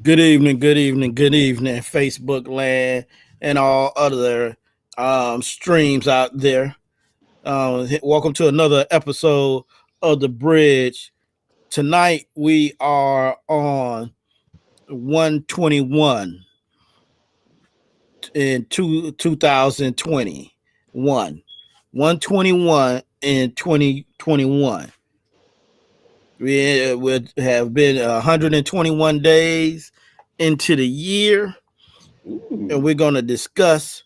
good evening, good evening, Facebook land and all other streams out there. Welcome to another episode of The Bridge. Tonight we are on 121 in 2021. 121 in 2021. We would have been 121 days into the year, and Ooh. we're going to discuss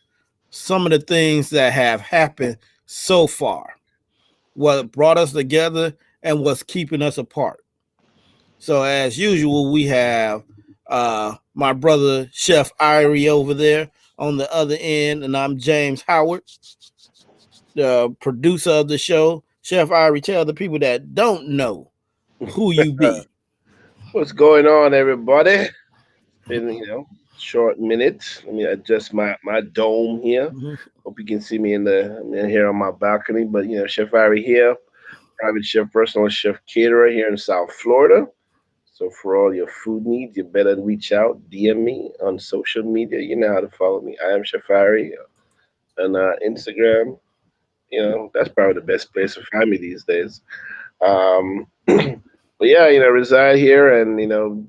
some of the things that have happened so far, what brought us together, and what's keeping us apart. So, as usual, we have my brother, Chef Irie, over there on the other end, and I'm James Howard, the producer of the show. Chef Irie, tell the people that don't know who you be. What's going on, everybody? Been, short minute. Let me adjust my dome here. Hope you can see me I'm in here on my balcony. But Chef Ari here, private chef, personal chef, caterer here in South Florida. So for all your food needs, you better reach out, DM me on social media. You know how to follow me. I am Chef Ari on Instagram. That's probably the best place to find me these days. But yeah, reside here and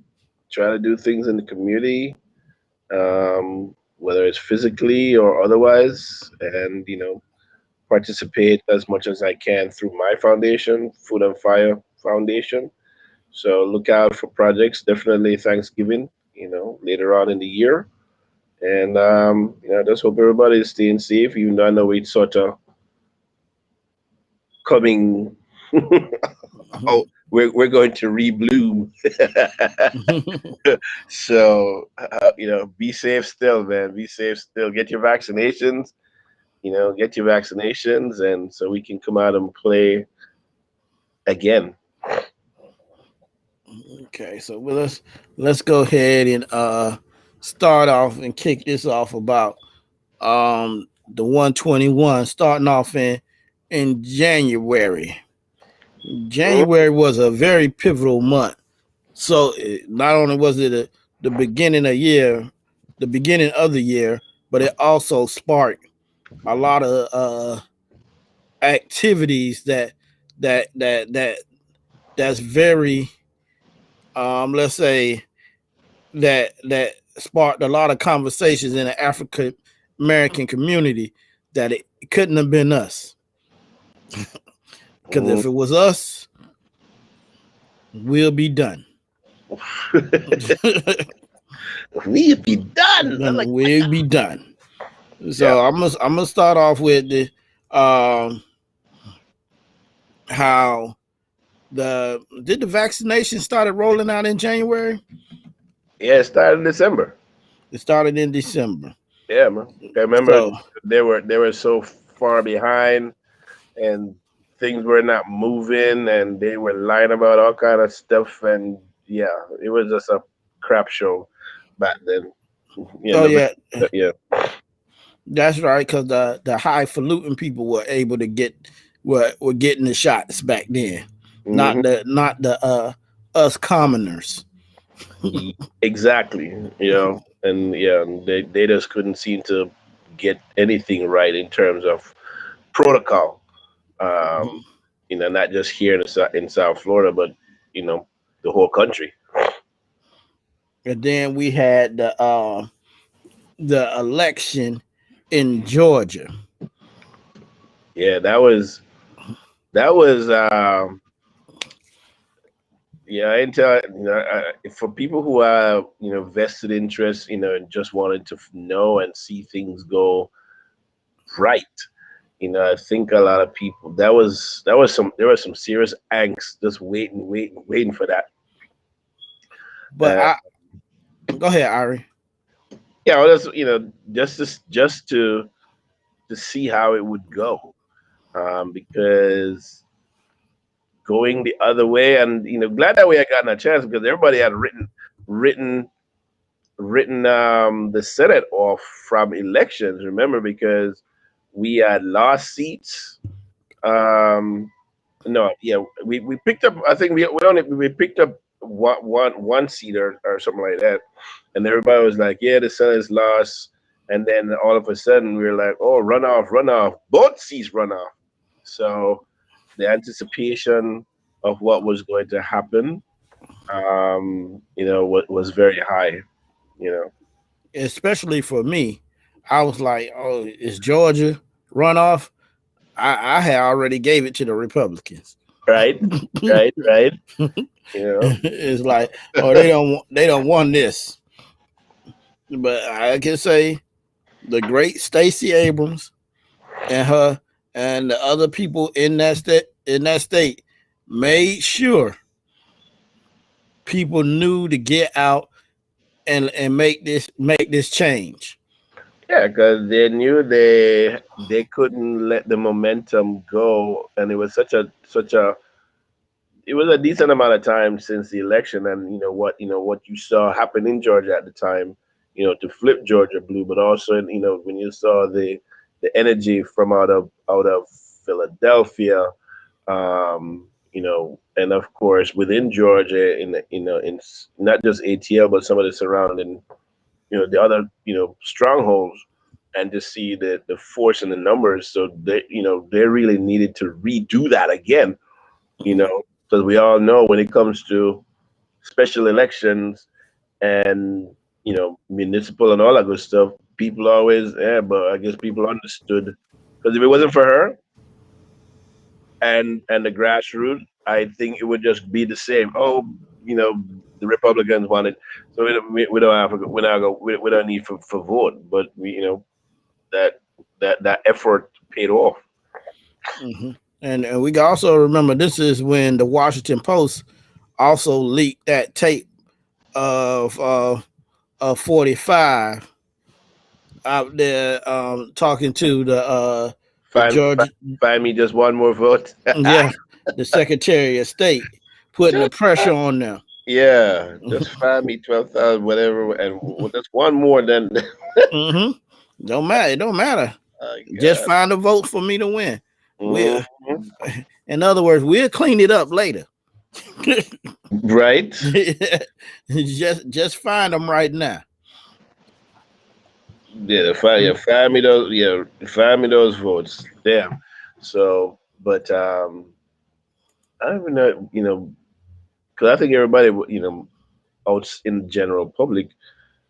try to do things in the community, whether it's physically or otherwise, and participate as much as I can through my foundation, Food and Fire Foundation. So look out for projects. Definitely Thanksgiving, later on in the year, and just hope everybody is staying safe. Even though I know it's sort of coming. Oh, we're going to rebloom. So be safe still, man. Be safe still. Get your vaccinations. Get your vaccinations, and so we can come out and play again. Okay, so let's go ahead and start off and kick this off about the 121 starting off in January. January was a very pivotal month. So not only was it the beginning of the beginning of the year, but it also sparked a lot of activities that that that that's very let's say that sparked a lot of conversations in the African American community that it couldn't have been us. Because Mm. if it was us, we'll be done. We'll be done. I like. We'll be done. Yeah. So I'm gonna start off with the um how the vaccination started rolling out in January. Yeah, it started in December. It started in December. Yeah, man. I remember So they were so far behind, and things were not moving, and they were lying about all kind of stuff, and yeah, it was just a crap show back then. Yeah, oh November. yeah, Yeah. that's right. Because the highfalutin people were able to were getting the shots back then, Hmm. not the us commoners. Exactly. And yeah, they just couldn't seem to get anything right in terms of protocol. Um, not just here in South Florida, but you know, the whole country. And then we had the election in Georgia. Yeah, that was yeah. I tell for people who are vested interest, and just wanted to know and see things go right. I think a lot of people there was some serious angst just waiting for that. But Uh, I go ahead, Ari. yeah, well, that's just to see how it would go, because going the other way, and glad that we had gotten a chance because everybody had written the Senate off from elections. Remember, because we had lost seats. Um, no, yeah, we picked up. I think we picked up one seat or something like that, and everybody was like, "Yeah, the Senate lost." And then all of a sudden, we were like, "Oh, runoff, runoff! Both seats run off." So the anticipation of what was going to happen, was very high. You know, Especially for me, I was like, "Oh, is Georgia runoff?" I had already gave it to the Republicans. right, right. You know, It's like, oh, they don't want this. But I can say the great Stacey Abrams and her and the other people in that state made sure people knew to get out and make this change. yeah, because they knew they couldn't let the momentum go, and it was a decent amount of time since the election, and what you saw happen in Georgia at the time, to flip Georgia blue, but also when you saw the energy from out of Philadelphia, and of course within Georgia, not just ATL but some of the surrounding, the other strongholds, and to see the force and the numbers, so they really needed to redo that again, because we all know when it comes to special elections and municipal and all that good stuff, people always, yeah, but I guess people understood, because if it wasn't for her and the grassroots, I think it would just be the same. Oh, the Republicans wanted, so we don't have we don't need for vote, but that that effort paid off. Hmm. And we can also remember this is when the Washington Post also leaked that tape of 45 out there talking to the Find, find Georgia, find me just one more vote. yeah, the Secretary of State, putting the Just pressure on them. Yeah, just find me 12,000, whatever, and just one more. Then, Hmm. Don't matter. It don't matter. Just God. find a vote for me to win. We, Mhm. in other words, we'll clean it up later. Right? just find them right now. Yeah, find me those. Yeah, find me those votes. Damn. So, but I don't even know. Because I think everybody, out in the general public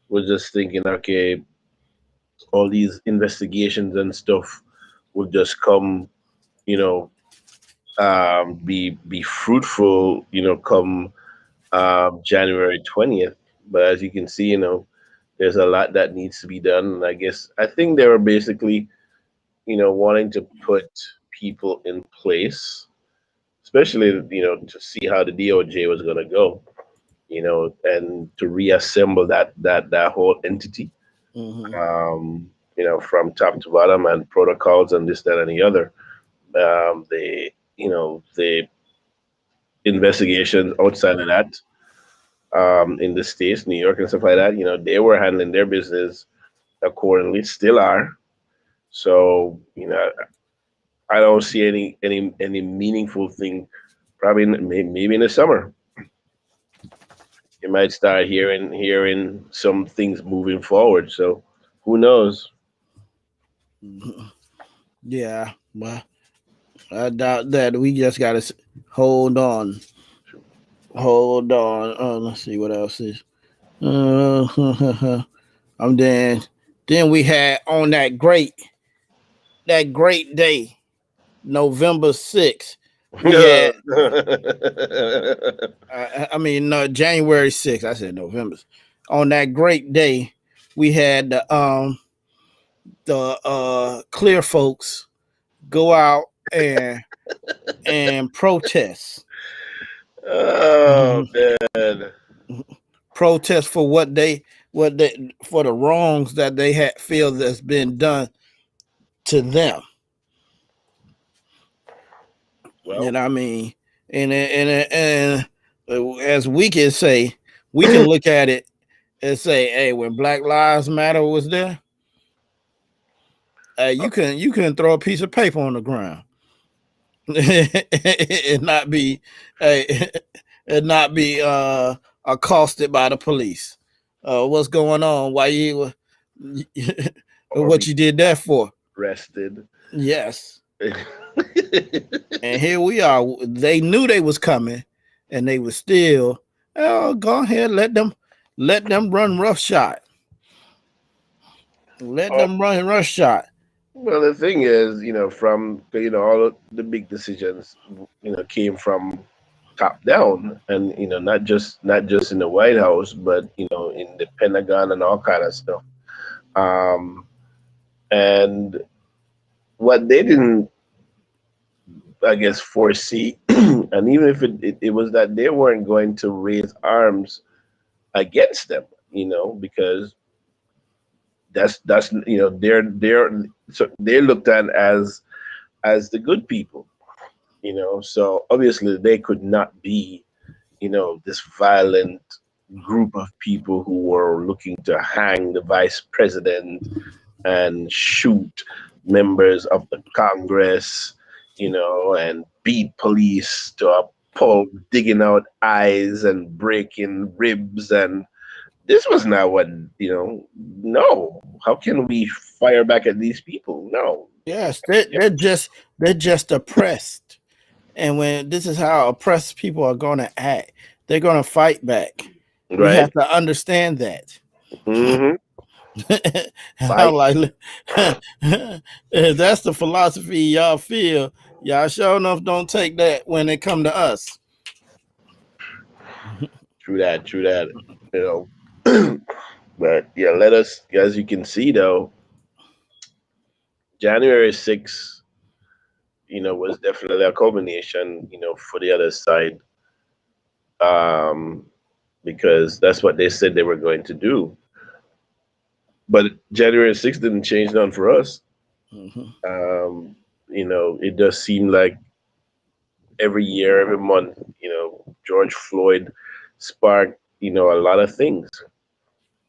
was just thinking, okay, all these investigations and stuff will just come, you know, be fruitful, come January 20th. But as you can see, there's a lot that needs to be done. And I think they were basically, wanting to put people in place, especially, to see how the DOJ was going to go, and to reassemble that whole entity, Hmm. from top to bottom, and protocols and this, that, and the other. The investigations outside of that, in the states, New York and stuff like that, they were handling their business accordingly, still are. So, I don't see any meaningful thing. Probably maybe in the summer, you might start hearing some things moving forward. So, who knows? Yeah, but I doubt that. We just gotta hold on, hold on. Let's see what else is. I'm then. Then we had on that great day, November 6th. We had. I mean, no, January 6th. I said November. On that great day, we had the clear folks go out and protest. Oh man. Protest for what they for the wrongs that they had feel that's been done to them. You Well, know what I mean? And as we can say, we can look at it and say, hey, when Black Lives Matter was there, you can throw a piece of paper on the ground and not be, hey, and not be accosted by the police. What's going on? Why you or what be you did that for? arrested. Yes. And here we are. They knew they was coming, and they was still. Oh, go ahead, let them run roughshod. Let Oh, them run roughshod. well, the thing is, from all of the big decisions, came from top down, and not just in the White House, but in the Pentagon and all kind of stuff. Um, and what they didn't, I guess, foresee, and even if it was that they weren't going to raise arms against them, because that's they're looked at as the good people, so obviously they could not be this violent group of people who were looking to hang the vice president and shoot members of the Congress, and beat police to a pulp, digging out eyes and breaking ribs. And this was not what, no. How can we fire back at these people? No. Yes, they're just oppressed, and when this is how oppressed people are going to act, they're going to fight back. We Right? have to understand that. Mm-hmm. I'm Fight. like, if that's the philosophy y'all feel, y'all sure enough don't take that when it come to us. True that. True that. You but yeah, as you can see though, January 6th, was definitely a culmination, for the other side, um, because that's what they said they were going to do. But January 6th didn't change none for us. Mhm. Um, it does seem like every year, every month, George Floyd sparked, a lot of things.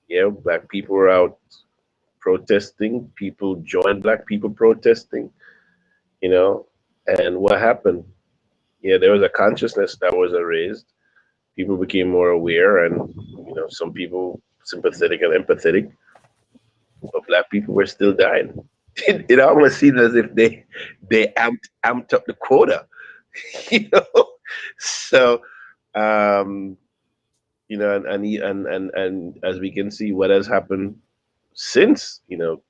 Yeah, black people were out protesting. People joined black people protesting, you know, and what happened? Yeah, there was a consciousness that was raised. People became more aware, and some people sympathetic and empathetic, but black people were still dying. It almost seemed as if they amped up the quota, you know. So, um, and as we can see, what has happened since January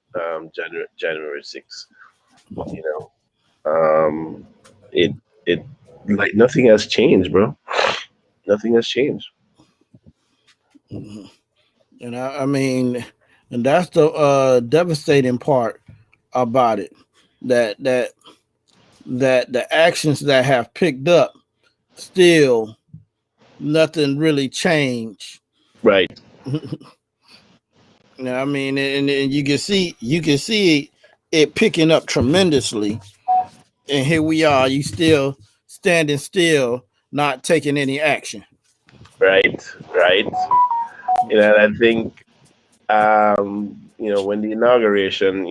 6th, you know, it it like nothing has changed, bro. Nothing has changed. Mhm. And I mean, and that's the devastating part about it. That that that the actions that have picked up still nothing really changed. Right. I mean, and you can see it picking up tremendously, and here we are. You still standing still, not taking any action. Right. Right. And I think when the inauguration,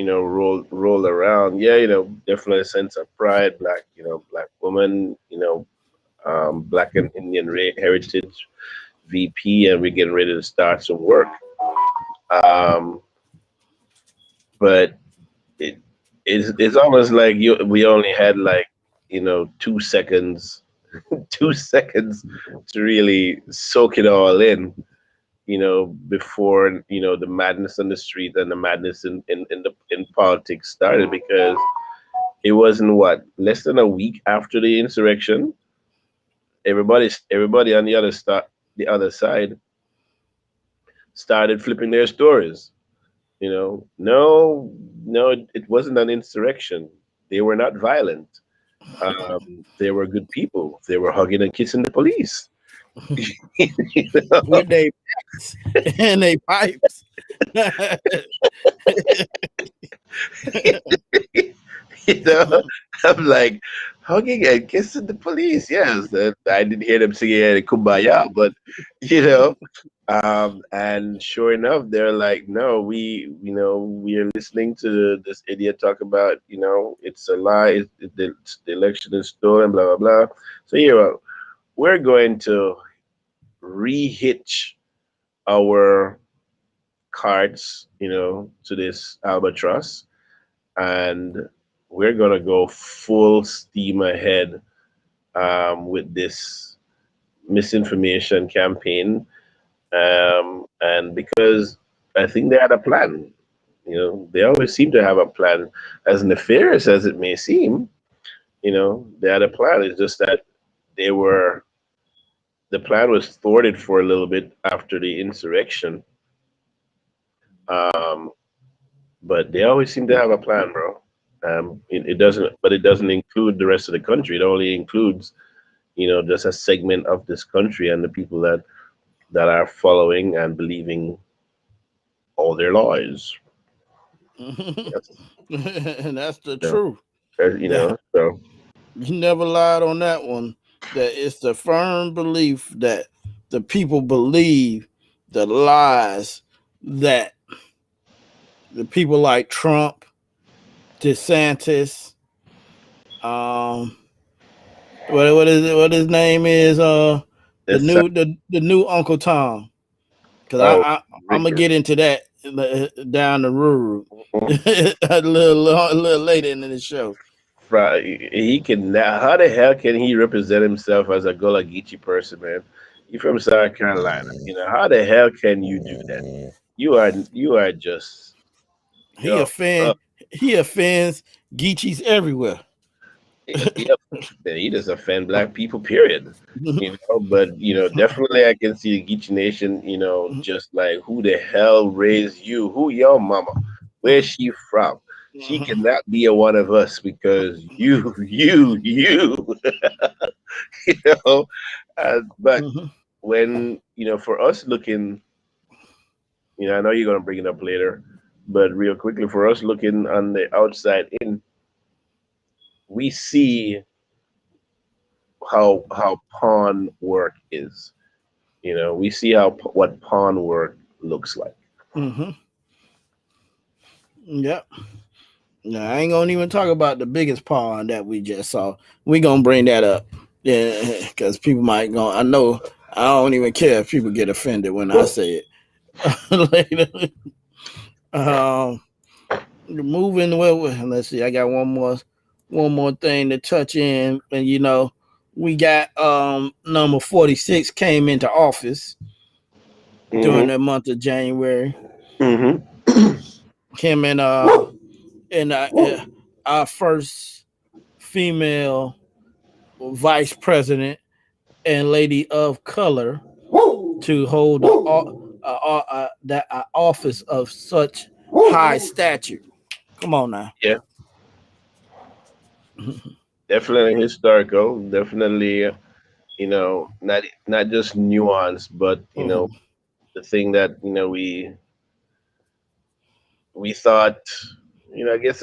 rolled around, yeah, definitely a sense of pride, black woman, black and Indian heritage VP, and we're getting ready to start some work. Um, but it it's almost like we only had like 2 seconds, 2 seconds to really soak it all in, before the madness on the street and the madness in politics started, because it wasn't what, less than a week after the insurrection, everybody on the other side started flipping their stories. No, no, it wasn't an insurrection. They were not violent. They were good people. They were hugging and kissing the police. You know? With their backs and their pipes. You know, I'm like hugging and kissing the police. Yes, I didn't hear them singing any kumbaya, but you know, and sure enough, they're like, no, we are listening to this idiot talk about, it's a lie, the election is stolen, blah blah blah. So we're going to rehitch our cards, to this albatross, and we're gonna go full steam ahead with this misinformation campaign. And because I think they had a plan, they always seem to have a plan, as nefarious as it may seem. They had a plan. It's just that they were the plan was thwarted for a little bit after the insurrection. Um, but they always seem to have a plan, bro. It doesn't include the rest of the country. It only includes, just a segment of this country and the people that are following and believing all their lies. That's, And that's the you know, truth. That so you never lied on that one. That it's the firm belief that the people believe the lies that the people like Trump, DeSantis, um, what his name is, it's the new Uncle Tom. Because oh I'm gonna Rick. get into that down the road a little later in the show. He can now. How the hell can he represent himself as a Gullah Geechee person, man? You from South Carolina. How the hell can you do that? You are just He yo. Uh, offend he offends Geechees everywhere. yep. He just offend black people. Period. But definitely I can see the Geechee Nation. Just like, who the hell raised you? Who your mama? Where's she from? She cannot be a one of us because you. you know. But when for us looking, I know you're gonna bring it up later, but real quickly, for us looking on the outside in, we see how pawn work is. We see what pawn work looks like. Mm-hmm. Yep. No, I ain't gonna even talk about the biggest pawn that we just saw. We gonna bring that up, yeah, because people might go. I know. I don't even care if people get offended when I say it later. Um, moving well. Let's see. I got one more thing to touch in, and we got number 46 came into office during Mm-hmm. the month of January. Mm-hmm. Him and our first female vice president and lady of color to hold that office of such high stature. Come on now. Yeah, definitely historical. Definitely, not just nuance, but Mhm. the thing that we thought, I guess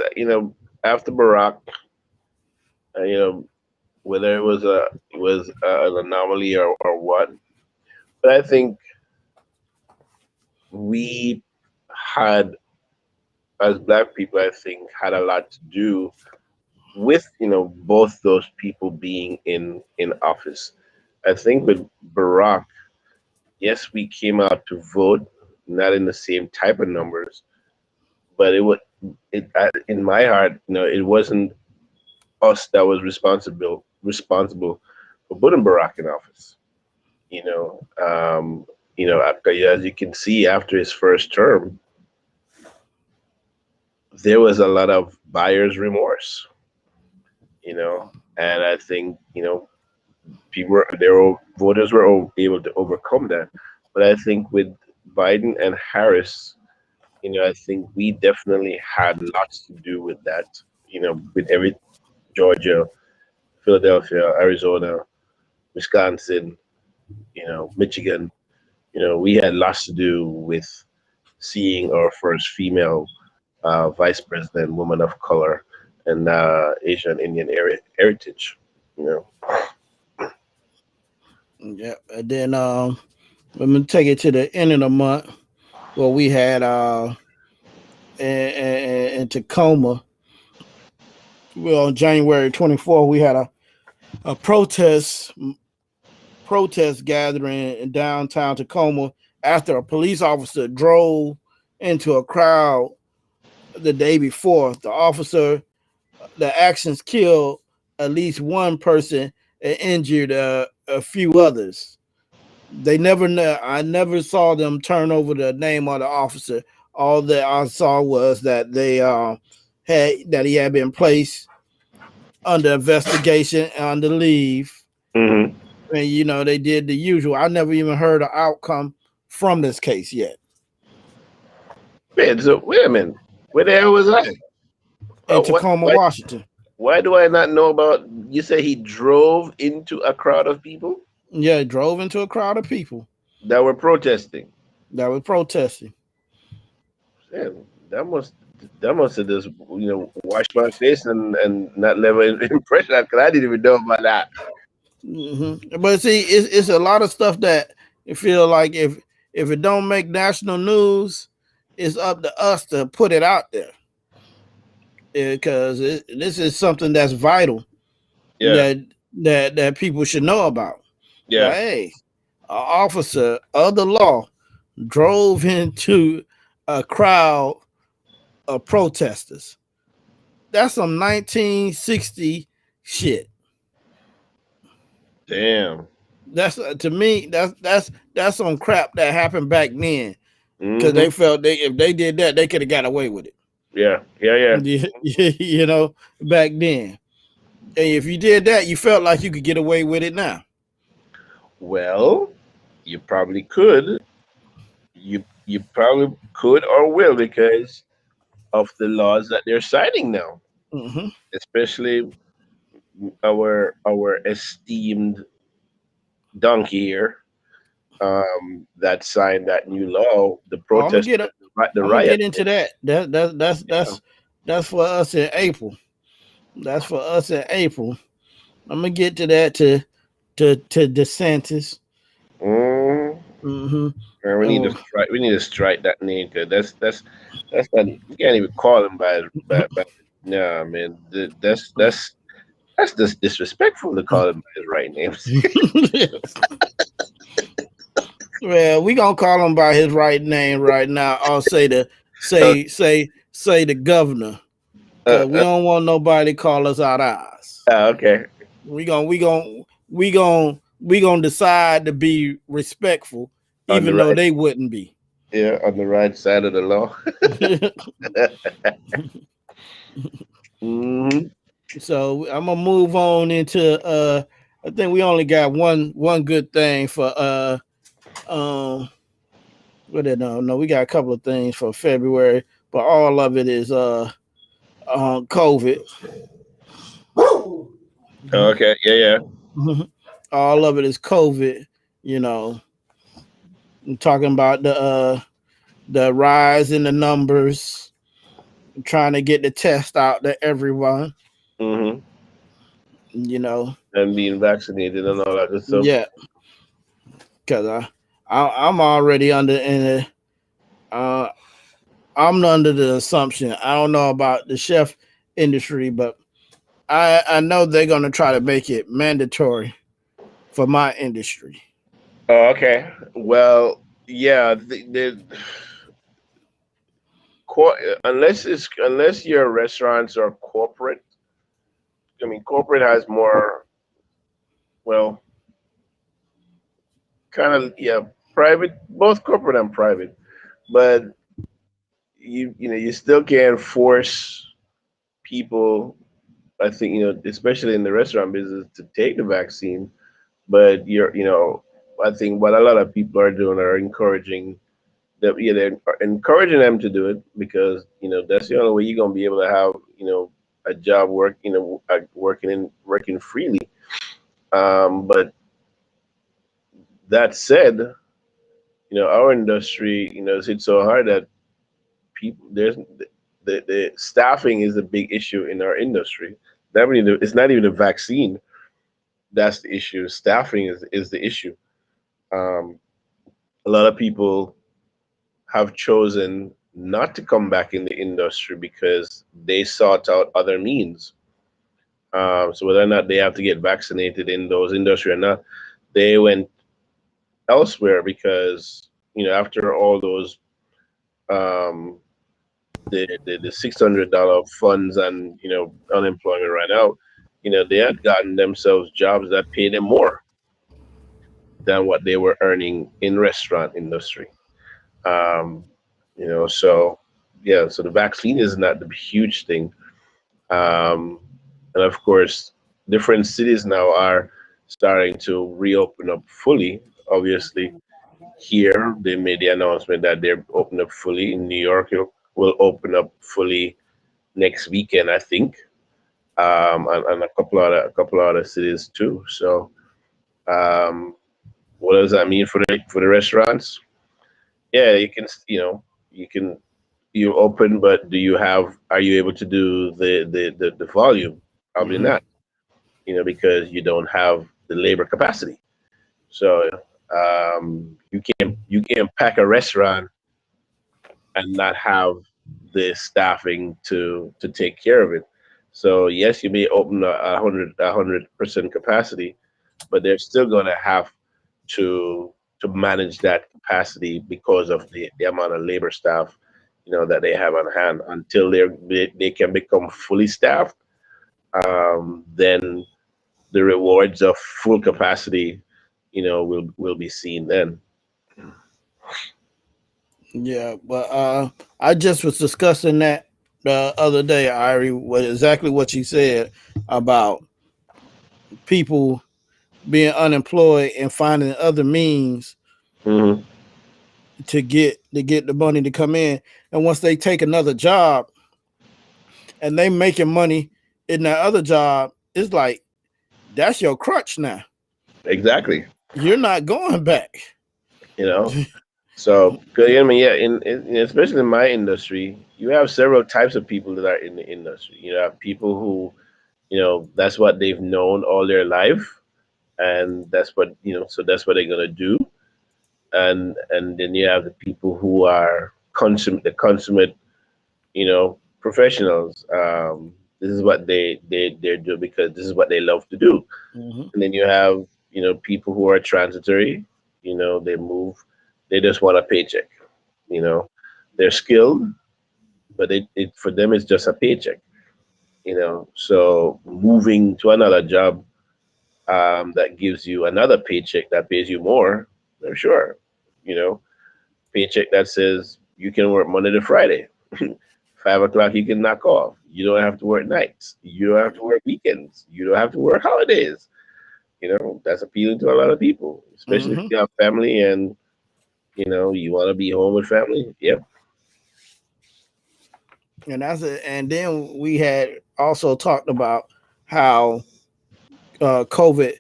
after Barack, uh, you know, whether it was an anomaly or what, but I think we had, as black people, I think had a lot to do with both those people being in office. I think with Barack, yes, we came out to vote, not in the same type of numbers, but in my heart, it wasn't us that was responsible for putting Barack in office. You know, um, as you can see, after his first term, there was a lot of buyer's remorse. And I think voters were able to overcome that. But I think with Biden and Harris, I think we definitely had lots to do with that. With every Georgia, Philadelphia, Arizona, Wisconsin, Michigan, we had lots to do with seeing our first female vice president, woman of color, and Asian Indian heritage. You know, Yeah. And then let me take it to the end of the month where we had in Tacoma. Well, on January 24th, we had a protest protest gathering in downtown Tacoma after a police officer drove into a crowd the day before. The actions killed at least one person and injured a few others. They never know. I never saw them turn over the name of the officer. All that I saw was that they he had been placed under investigation under leave, Mm-hmm. and they did the usual. I never even heard an outcome from this case yet Wait, so wait a minute. Where the hell was I? in What? Tacoma, Washington. Why do I not know about? You say he drove into a crowd of people Yeah, drove into a crowd of people that were protesting. that were protesting. Yeah, that must that must have just washed my face and not leave an impression because I didn't even know about that. But see, it's a lot of stuff that you feel like if it don't make national news, it's up to us to put it out there because this is something that's vital Yeah, that people should know about. Like, yeah, hey, an officer of the law drove into a crowd of protesters. That's some 1960 shit. damn. That's to me. That's some crap that happened back then because Mm-hmm. they felt if they did that, they could have got away with it. Yeah, yeah, yeah. Back then. And if you did that, you felt like you could get away with it now. Well, you probably could. You probably could or will because of the laws that they're signing now, Hmm. especially our esteemed donkey here that signed that new law, the Oh, protest, the I'm gonna riot. get into that. That's for us in April. That's for us in April. I'm gonna get to that to DeSantis. Mm, Mm-hmm. and we need to Oh. strike. We need to strike that name because that's not. You can't even call him by nah, man. That's just disrespectful to call him by his right name. Well, we gonna call him by his right name right now. I'll say uh, say the governor, uh, cause we uh, don't want nobody call us out ours. okay, We gonna decide to be respectful, on the even though right, they wouldn't be. yeah, on the right side of the law. Hmm. So I'm gonna move on into I think we only got one good thing for um what it no, we got a couple of things for February, but all of it is COVID. Okay, yeah, yeah. All of it is COVID. You know, I'm talking about the rise in the numbers, trying to get the test out to everyone. Hmm. You know, And being vaccinated and all that good stuff. yeah, because I'm already under in uh I'm under the assumption I don't know about the chef industry, but I know they're gonna try to make it mandatory for my industry. Oh, okay. Well, yeah. Unless your restaurants are corporate. I mean, corporate has more. Well, kind of yeah, private. Both corporate and private, but you still can't force people. I think especially in the restaurant business, to take the vaccine. But I think what a lot of people are doing are encouraging that, yeah, they're encouraging them to do it because that's the only way you're gonna be able to have a job working freely. But that said, our industry is hit so hard that people there's the staffing is a big issue in our industry. It's not even a vaccine that's the issue. Staffing is the issue. Um, a lot of people have chosen not to come back in the industry because they sought out other means. So whether or not they have to get vaccinated in those industry or not, they went elsewhere because after all those um, the $600 funds and unemployment right now, they had gotten themselves jobs that paid them more than what they were earning in restaurant industry. Um, so yeah, so the vaccine is not the huge thing. Um, and of course, different cities now are starting to reopen up fully. Obviously, here they made the announcement that they're open up fully. In New York, it will open up fully next weekend, I think, and a couple other cities too. So, um, what does that mean for the restaurants? Yeah, you open, but are you able to do the volume? Probably Hmm. not, because you don't have the labor capacity. So you can't pack a restaurant and not have the staffing to take care of it. So yes, you may open a 100% capacity, but they're still going to have to manage that capacity because of the amount of labor staff that they have on hand until they can become fully staffed. Then the rewards of full capacity will be seen then. Yeah, but I just was discussing that the other day, Irie, what exactly what you said about people being unemployed and finding other means Hmm. to get the money to come in. And once they take another job and they making money in that other job, it's like that's your crutch now. Exactly. You're not going back. you know so 'cause, I mean, yeah, especially in my industry, you have several types of people that are in the industry. You have people who that's what they've known all their life, and that's what they're gonna do. And then you have the people who are consummate professionals. This is what they do because this is what they love to do. Hmm. And then you have people who are transitory. They move, they just want a paycheck. you know they're skilled, but for them it's just a paycheck. So moving to another job that gives you another paycheck that pays you more, I'm sure. you know Paycheck that says you can work Monday to Friday. 5 o'clock you can knock off. You don't have to work nights. You don't have to work weekends. You don't have to work holidays. That's appealing to a lot of people, especially if Hmm. you have family and you want to be home with family. Yep. And that's it. And then we had also talked about how COVID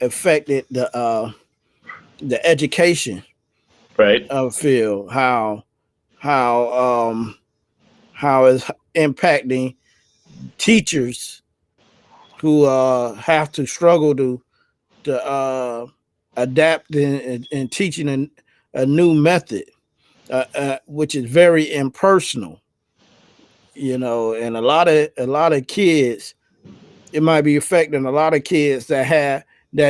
affected the education Right. field. How how is impacting teachers who have to struggle to adapt in teaching a new method, which is very impersonal. And a lot of kids, it might be affecting a lot of kids that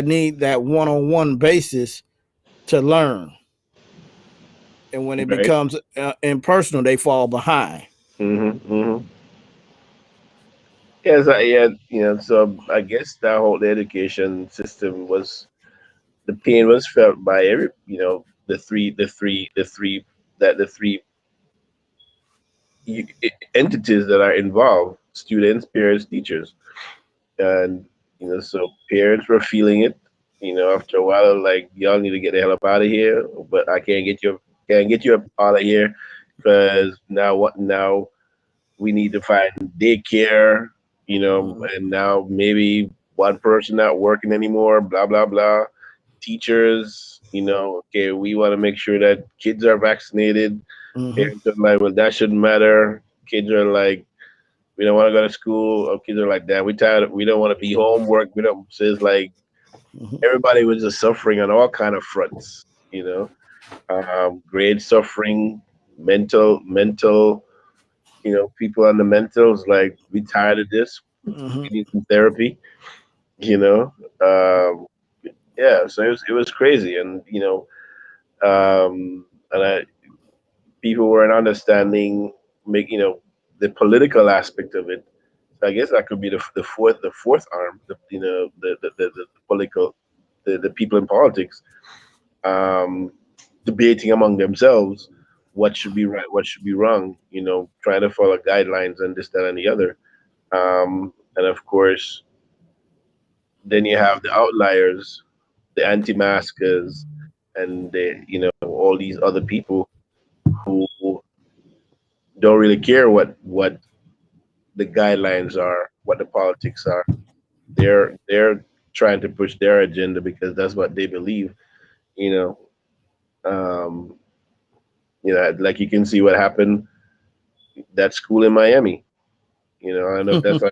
need that one-on-one basis to learn. And when it Right. becomes impersonal, they fall behind. Hmm. Hmm. Yes. Yeah. So I guess that whole education system was the pain was felt by every the three entities that are involved: students, parents, teachers. And so parents were feeling it. After a while, like, y'all need to get the hell up out of here. But I can't get you up out of here because now we need to find daycare. Mhm. And now maybe one person not working anymore. Blah blah blah. Teachers, okay, we want to make sure that kids are vaccinated. Mhm. Parents are like, well, that shouldn't matter. Kids are like, we don't want to go to school. Our kids are like that. We tired. We don't want to be homework. We don't. So it's like Mhm. everybody was just suffering on all kind of fronts. Grade suffering, mental. People on the mentals like, we tired of this. We Mhm. need some therapy. You know, um, Yeah, so it was crazy, and and people weren't understanding, make the political aspect of it. So I guess that could be the fourth arm, the political, the people in politics, um, debating among themselves what should be right, what should be wrong. Trying to follow guidelines and this, that, and the other. And of course, then you have the outliers, the anti-maskers, and all these other people who don't really care what the guidelines are, what the politics are. They're trying to push their agenda because that's what they believe. You know, um, like you can see what happened that school in Miami. I don't know if that's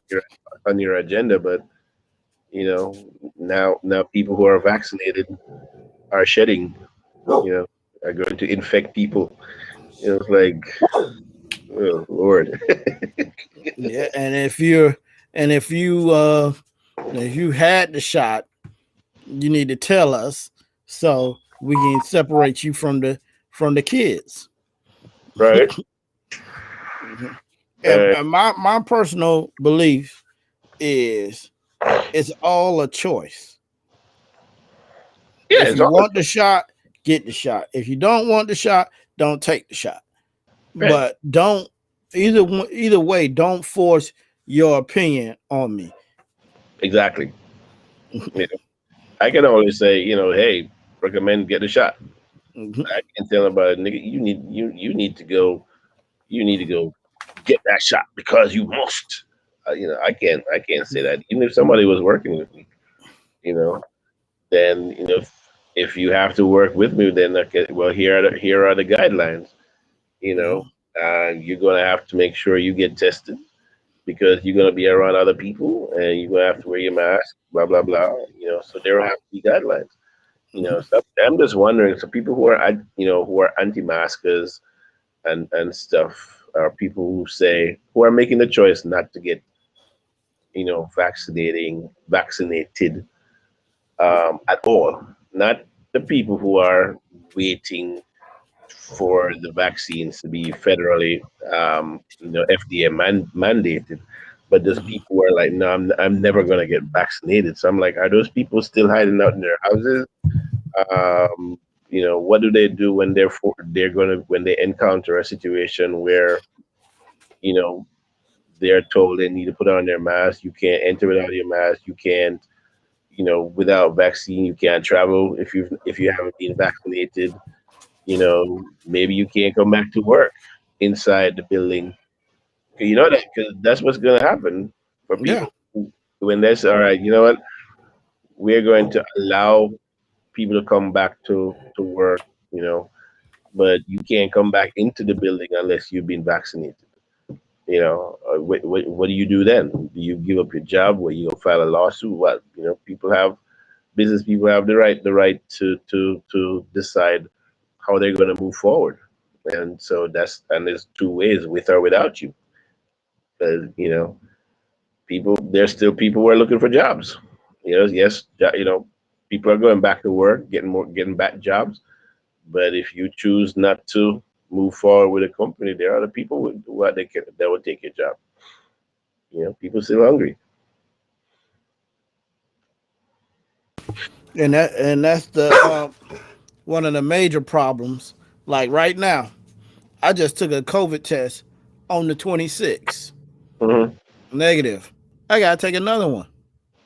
on your agenda, but now people who are vaccinated are shedding. Are going to infect people. It's like, oh Lord. Yeah, and if you had the shot, you need to tell us so we can separate you from the kids. Right. And my personal belief is it's all a choice. Yeah, If it's you all want the shot, get the shot. If you don't want the shot, don't take the shot. right. But don't either way, don't force your opinion on me. Exactly. You know, I can always say, hey, recommend get a shot. Mhm. I can tell about it, nigga. You need to go get that shot because you must. I can't say that. Even if somebody was working with me, you know, then if you have to work with me, then okay, well, here are the guidelines. Mhm. You're gonna have to make sure you get tested because you're gonna be around other people and you're gonna have to wear your mask. Blah blah blah. So there have to be guidelines. Mhm. So I'm just wondering. So people who are anti-maskers and stuff are people who are making the choice not to get vaccinated at all. Not the people who are waiting for the vaccines to be federally, FDA mandated. But there's Mhm. people who are like, no, I'm never going to get vaccinated. So I'm like, are those people still hiding out in their houses? What do they do when when they encounter a situation where you know they're told they need to put on their mask? You can't enter without your mask. You can't, without vaccine, you can't travel if you haven't been vaccinated. Maybe you can't come back to work inside the building. That because that's what's going to happen for Yeah. people when they say, all right, you know what, we're going to allow people to come back to work, but you can't come back into the building unless you've been vaccinated. What do you do then? Do you give up your job? Where you gonna file a lawsuit? What business people have the right to decide how they're going to move forward. And so there's two ways, with or without you. Because there's still people who are looking for jobs. Yes, people are going back to work, getting back jobs. But if you choose not to move forward with a company, there are other people that will take your job. People still hungry. And that's the one of the major problems. Like right now, I just took a COVID test on the 26th. Hmm. Negative. I gotta take another one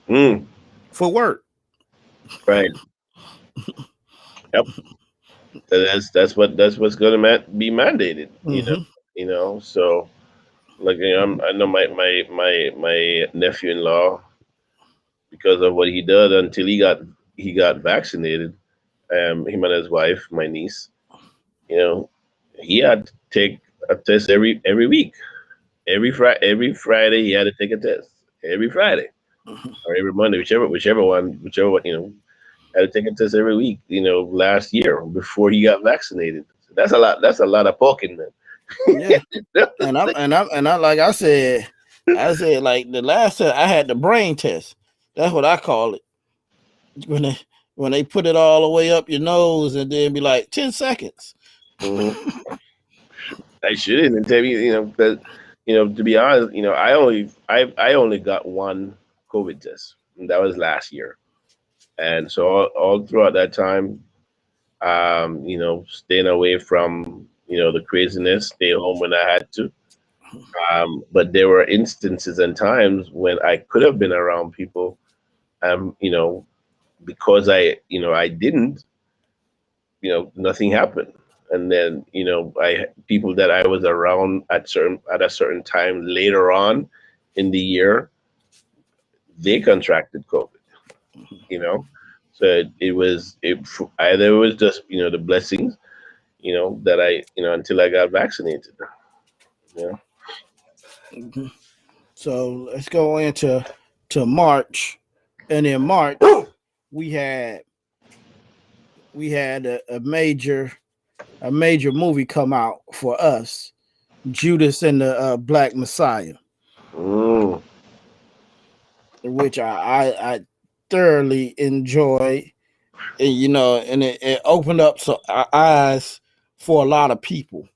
Mm, for work. right. Yep. That's what's going to be mandated. Hmm. So like I know my nephew-in-law, because of what he did until he got vaccinated. Him and his wife, my niece, you know, he had to take a test every week. Every Friday he had to take a test. Every Friday or every Monday, whichever one. Had to take a test every week. Last year before he got vaccinated. So that's a lot. That's a lot of poking, Yeah. man. And I like I said like the last test I had the brain test. That's what I call it. When they when they put it all the way up your nose and then be like 10 seconds. Mm-hmm. I shouldn't and tell you, that, to be honest, I only got one COVID test, and that was last year. And so all throughout that time, staying away from, the craziness, stay home when I had to. But there were instances and times when I could have been around people, because I didn't, nothing happened. And then, I people that I was around at a certain time later on in the year, they contracted COVID, you know. So either it was just, the blessings, that until I got vaccinated. Yeah. Mhm. So let's go into March, and in March we had a major movie come out for us, Judas and the Black Messiah, Mm, which I thoroughly enjoyed, and and it opened up our eyes for a lot of people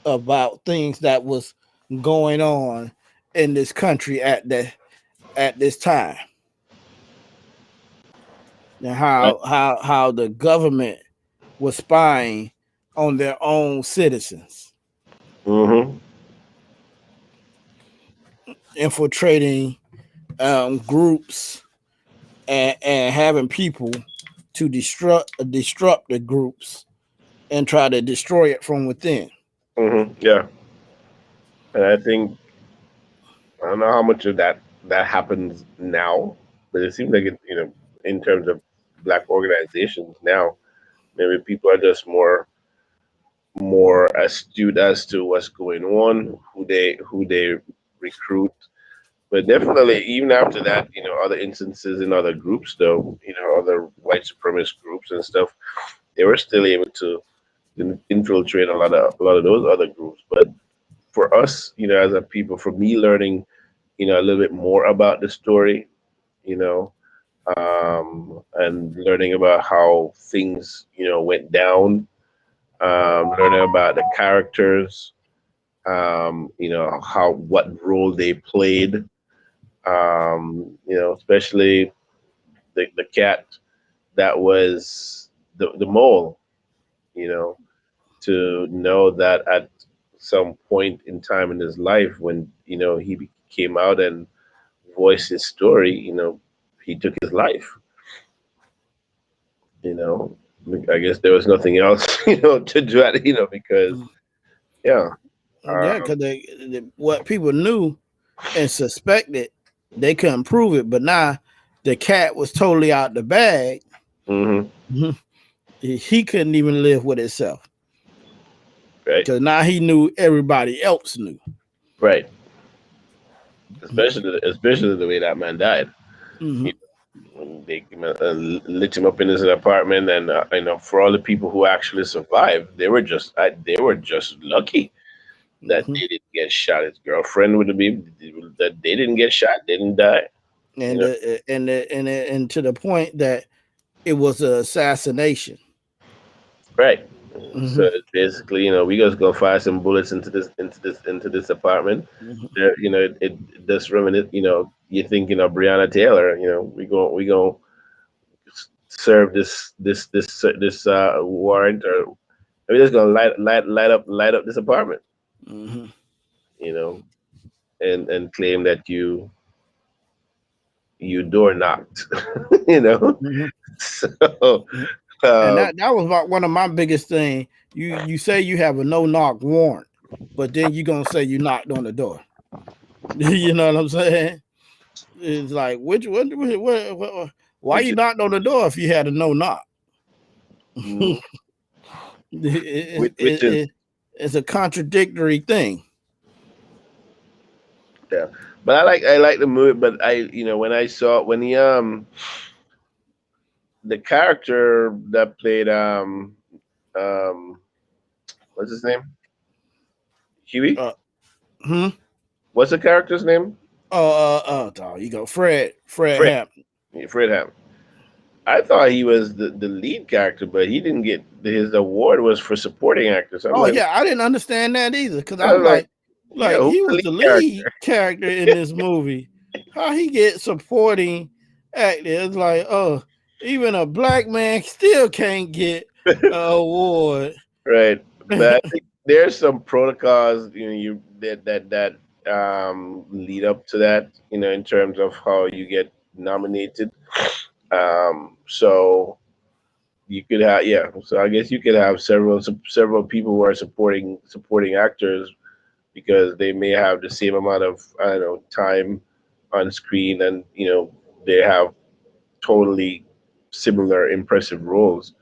about things that was going on in this country at this time, and right. how the government was spying on their own citizens, Mm-hmm. infiltrating groups, and having people to disrupt the groups and try to destroy it from within. Mm-hmm. Yeah. And I don't know how much of that happens now, but it seems like in terms of black organizations now, maybe people are just more astute as to what's going on, who they recruit. But definitely, even after that, other instances in other groups, though, other white supremacist groups and stuff, they were still able to infiltrate a lot of those other groups. But for us, as a people, for me learning, a little bit more about the story, you know, and learning about how things, went down, learning about the characters, how what role they played, especially the cat that was the mole, you know, to know that at some point in time in his life when he came out and voiced his story, he took his life. You know, I guess there was nothing else, to do at, because yeah, Yeah, um, because what people knew and suspected, they couldn't prove it, but now the cat was totally out the bag. hmm Mhm. He couldn't even live with himself right, because now he knew everybody else knew. right, especially the way that man died. Mm-hmm. When they lit him up in his apartment, and for all the people who actually survived, they were just lucky that Mm-hmm. they didn't get shot. His girlfriend would have been that they didn't get shot, they didn't die. You And know, and to the point that it was an assassination. right? So Mm-hmm. basically, we just gonna fire some bullets into this apartment. Mm-hmm. It does reminisce. You're thinking of Breonna Taylor. We gonna serve this warrant, or we're just gonna light up this apartment. Mm-hmm. You know, and claim that you door knocked. you know, Mm-hmm. so And um, that was about one of my biggest thing. You say you have a no knock warrant, but then you gonna say you knocked on the door. You know what I'm saying? It's like why which you is knocked on the door if you had a no knock? mm, it, which is it's a contradictory thing. yeah. But I like the movie. But when I saw when the character that played um what's his name, Huey. Uh, hmm? What's the character's name? Oh, you go, Fred Fred. Hampton. Yeah, Fred Hammond. I thought he was the lead character, but he didn't get his award was for supporting actor. So Oh yeah, I didn't understand that either because I I was was like, yeah, like who's he the was lead the character? lead character in this movie. How he get supporting actor? It's like, oh, even a black man still can't get an award. Right, but I think there's some protocols, you that lead up to that, in terms of how you get nominated. So you could have, yeah. So I guess you could have several people who are supporting actors because they may have the same amount of, I don't know, time on screen, and they have totally similar impressive roles.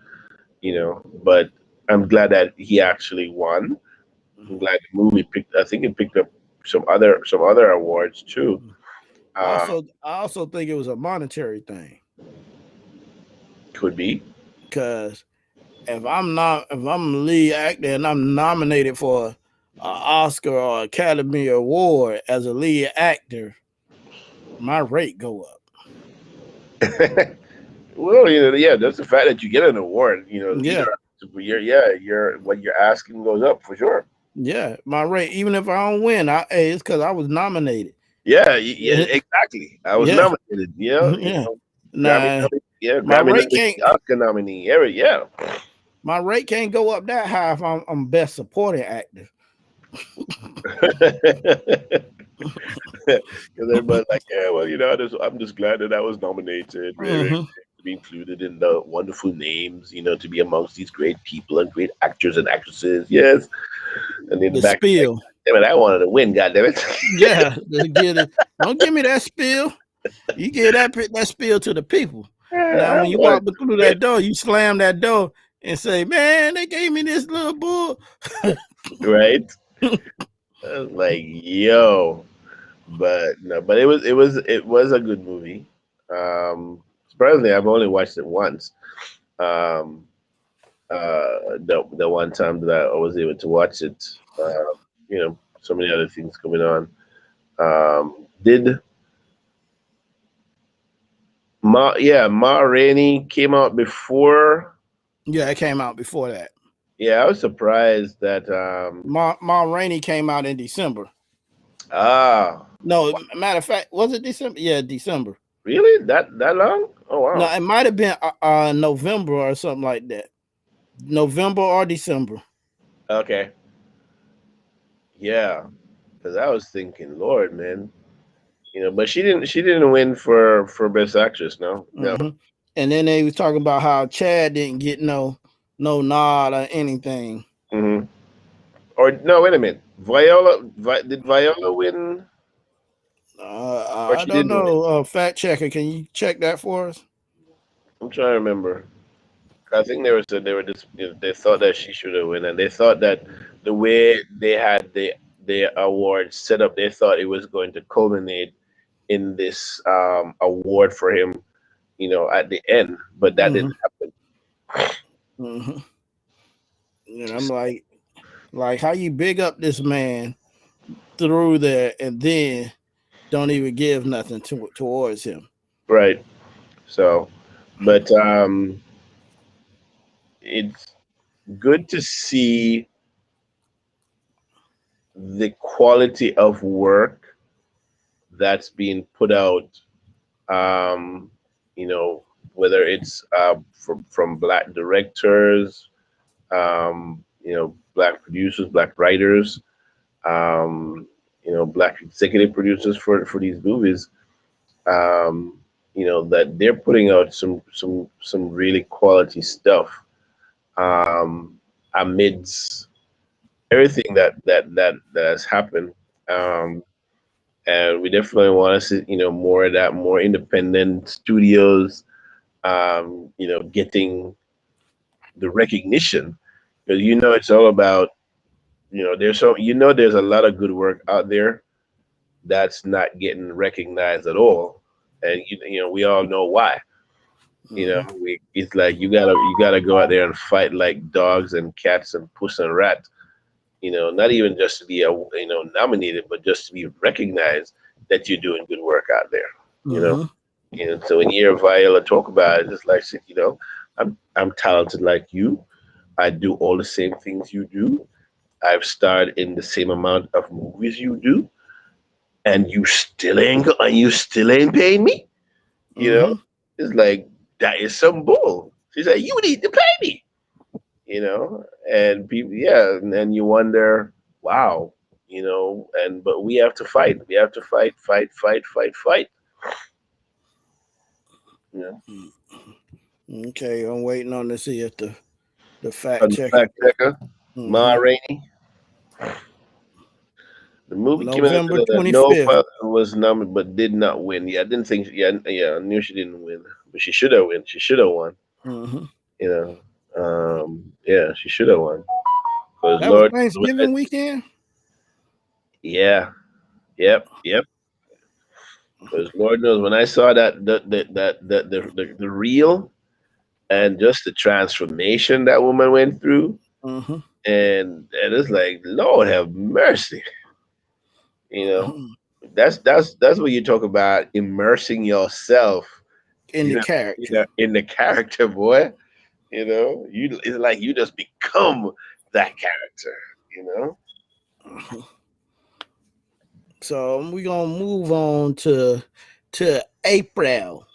But I'm glad that he actually won. I'm glad the movie picked. I think it picked up some other awards too. Uh, I also think it was a monetary thing could be. because if I'm a lead actor and I'm nominated for an Oscar or Academy Award as a lead actor, my rate go up. Well, yeah, that's the fact that you get an award. Either Yeah, your what you're asking goes up for sure. yeah, my rate. Even if I don't win, hey, it's because I was nominated. Yeah, yeah, exactly. I was Yeah, nominated. yeah. Grammy, Nah, my Grammy rate nominee, can't Oscar nominee. Yeah. my rate can't go up that high if I'm best supporting actor. Because everybody's like, yeah, well, I'm just glad that I was nominated, really, Hmm. to be included in the wonderful names, to be amongst these great people and great actors and actresses. Yes. And in the The back, like, spill. damn it, I wanted to win, God damn it. Yeah, get it. Don't give me that spill. You give that spill to the people. Now, I when you wanted walk to through win, that door, you slam that door and say, "Man, they gave me this little bull." right? I was like, yo. But no, but it was a good movie. Surprisingly, I've only watched it once. Um, the one time that I was able to watch it, so many other things going on. Did Ma Rainey came out before? Yeah, it came out before that. Yeah, I was surprised that Ma Rainey came out in December. ah No, matter of fact, was it December? Yeah, December. really that long? Oh No, wow. it might have been November or something like that. November or December. Okay, yeah, because I was thinking, Lord, man, but she didn't win for best actress. No, no. Hmm. And then they was talking about how Chad didn't get no nod or anything. Hmm. Or no, wait a minute. Did Viola win, or I she don't didn't win? know. Fact checker, can you check that for us? I'm trying to remember. I think they were just they thought that she should have won, and they thought that the way they had the award set up, they thought it was going to culminate in this award for him, at the end, but that Hmm. didn't happen. Hmm. And I'm like how you big up this man through there and then don't even give nothing towards him. Right. So, but it's good to see the quality of work that's being put out. Um, whether it's from black directors, black producers, black writers, black executive producers for these movies. Um, that they're putting out some really quality stuff amidst everything that has happened. Um, and we definitely want to see more of that, more independent studios, getting the recognition, because it's all about there's a lot of good work out there that's not getting recognized at all, and we all know why. Hmm. It's like you gotta go out there and fight like dogs and cats and puss and rat. Not even just to be nominated, but just to be recognized that you're doing good work out there. You know. Hmm. You know, so when you hear Viola talk about it, it's like, you know, I'm talented like you. I do all the same things you do. I've starred in the same amount of movies you do, and you still ain't paying me. You know, Mm-hmm. it's like that is some bull. She's like, you need to pay me. You know, and people, yeah, and then you wonder, wow, you know, and but we have to fight. We have to fight, fight, fight, fight, fight. You know, Okay, I'm waiting on to see if the fact and the checker. fact checker, Ma Mm-hmm. Rainey. The movie came out November today that No 25th. Father was nominated but did not win. Yeah, I didn't think. Yeah, yeah, I knew she didn't win, but she should have won. She should have won. Mm-hmm. You know, yeah, she should have won. Because That was Lord, Thanksgiving weekend. yeah, yep, yep. Because Lord knows when I saw the real and just the transformation that woman went through, Mm-hmm. and it's like Lord have mercy. You know, Mm-hmm. that's what you talk about immersing yourself, In the character. in the character, boy. You know, it's like you just become that character. You know. Mhm. So we're gonna move on to April.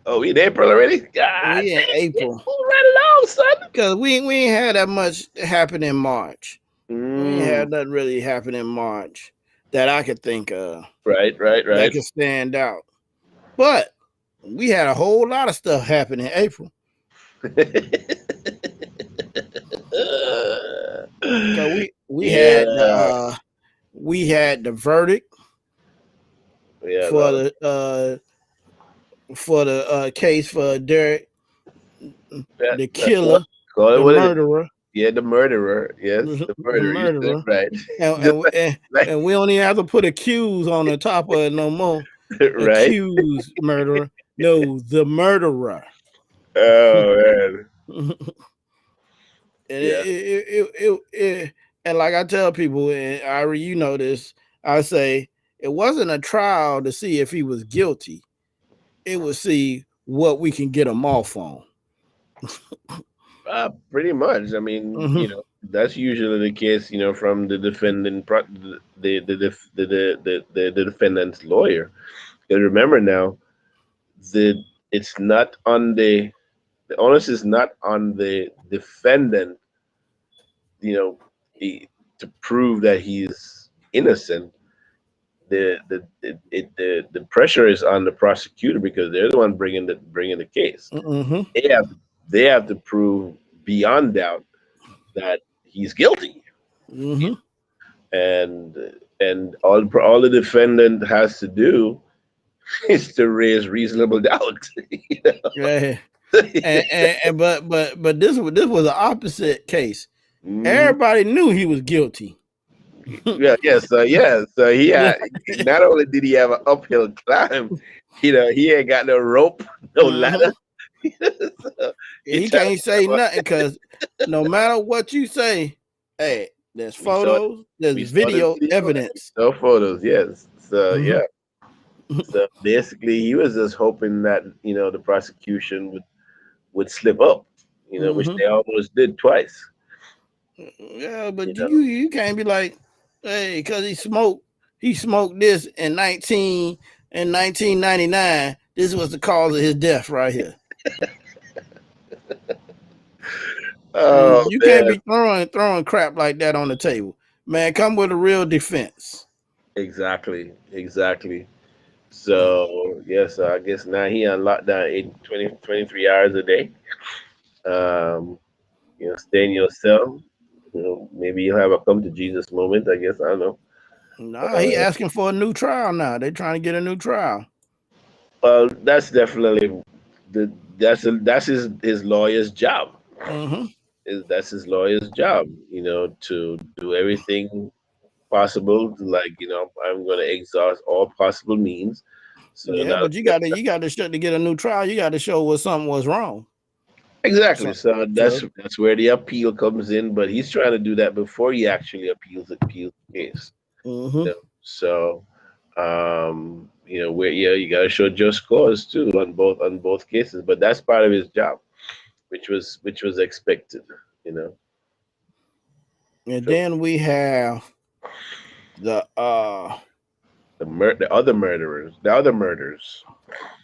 Oh, we in April already? God We in dang, yeah, April move right along, son. because we ain't had that much happen in March. We ain't Mm, had nothing really happen in March that I could think of right, right, that right. could stand out. But we had a whole lot of stuff happen in April. Cause Yeah, we had the verdict yeah, for no. the case for Derek, the That what? killer, Call it the what it is. murderer, Yeah, the murderer. Yes, the the murderer. You said it murderer, right. and Just and, and like, and we don't even have to put accused on the top of it no more. right. Accused murderer, no, the murderer. Oh man. and Yeah. and like I tell people, and Ari, you know this, I say it wasn't a trial to see if he was guilty. It was see what we can get him off on. Pretty much. I mean, you Mhm. know, that's usually the case. You know, from the defendant, the defendant's lawyer. Because remember now, the it's not on the onus is not on the defendant. You know, to prove that he's innocent. The pressure is on the prosecutor because they're the one bringing the case. Mhm. They have they have to prove beyond doubt that he's guilty, Mhm. and all the defendant has to do is to raise reasonable doubt. You Yeah. know? But this was the opposite case. Mhm. Everybody knew he was guilty. Yeah. So he had not only did he have an uphill climb, you know, he ain't got no rope, no ladder. Mhm. So he He trying to can't say nothing because no matter what you say, hey, there's we saw photos, there's we saw the video video and we evidence. saw photos, yes. So Mhm. yeah. So basically he was just hoping that, you know, the prosecution would slip up, you know, which Mhm. they almost did twice. Yeah, You but know. you can't be like, hey, because he smoked this in 1999. This was the cause of his death right here. Oh You can't man. be throwing crap like that on the table, man. Come with a real defense. Exactly. Exactly. So yes, I guess now he on lockdown 23 hours a day. Um, you know, stay in your cell. You know, maybe you'll have a come to Jesus moment. I guess I don't know. Nah, he asking for a new trial now. They trying to get a new trial. Well, that's definitely the that's his lawyer's job. Mm-hmm. Is That's his lawyer's job. You know, to do everything possible. Like, you know, I'm going to exhaust all possible means. So Yeah, now, but you got to show to get a new trial. You got to show what something was wrong. exactly. So, So so that's where the appeal comes in. But he's trying to do that before he actually appeals the case. You mm-hmm. know, so. Where you got to show just cause too on both cases, but that's part of his job, which was expected. You know, And so then we have the the other murderers, the other murders.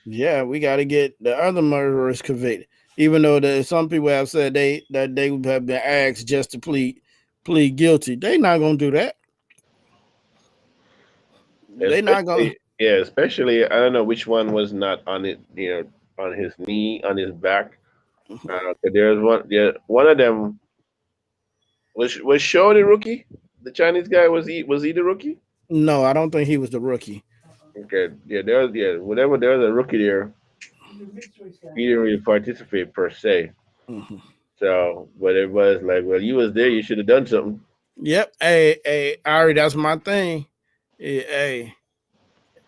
yeah, we got to get the other murderers convicted. Even though some people have said they have been asked just to plead guilty, they not gonna do that. They not gonna. Especially I don't know which one was not on it, on his knee, on his back. 'Cause there's one of them was Shaw the rookie. The Chinese guy, was he the rookie? No, I don't think he was the rookie. Okay, whatever, there was a rookie there. He didn't really participate per se. Mhm. So, but it was like, well, you was there, you should have done something. Yep. Hey, Ari, that's my thing. Hey,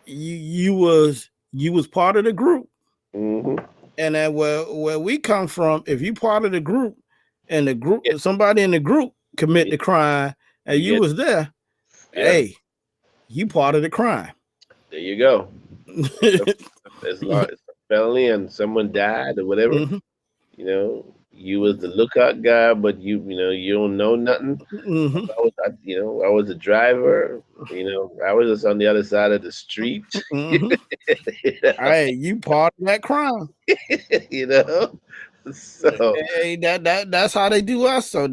you was part of the group, Hmm. and then where we come from, if you part of the group, and the group Yeah, somebody in the group commit the crime, and you you get, was there, yeah. hey, you part of the crime. There you go. As long as a felony and someone died or whatever, Mhm, you was the lookout guy, but you don't know nothing. mhm, I was a driver. I was just on the other side of the street. mhm. Hey, you part of that crime. you know. So Hey, that's how they do us. So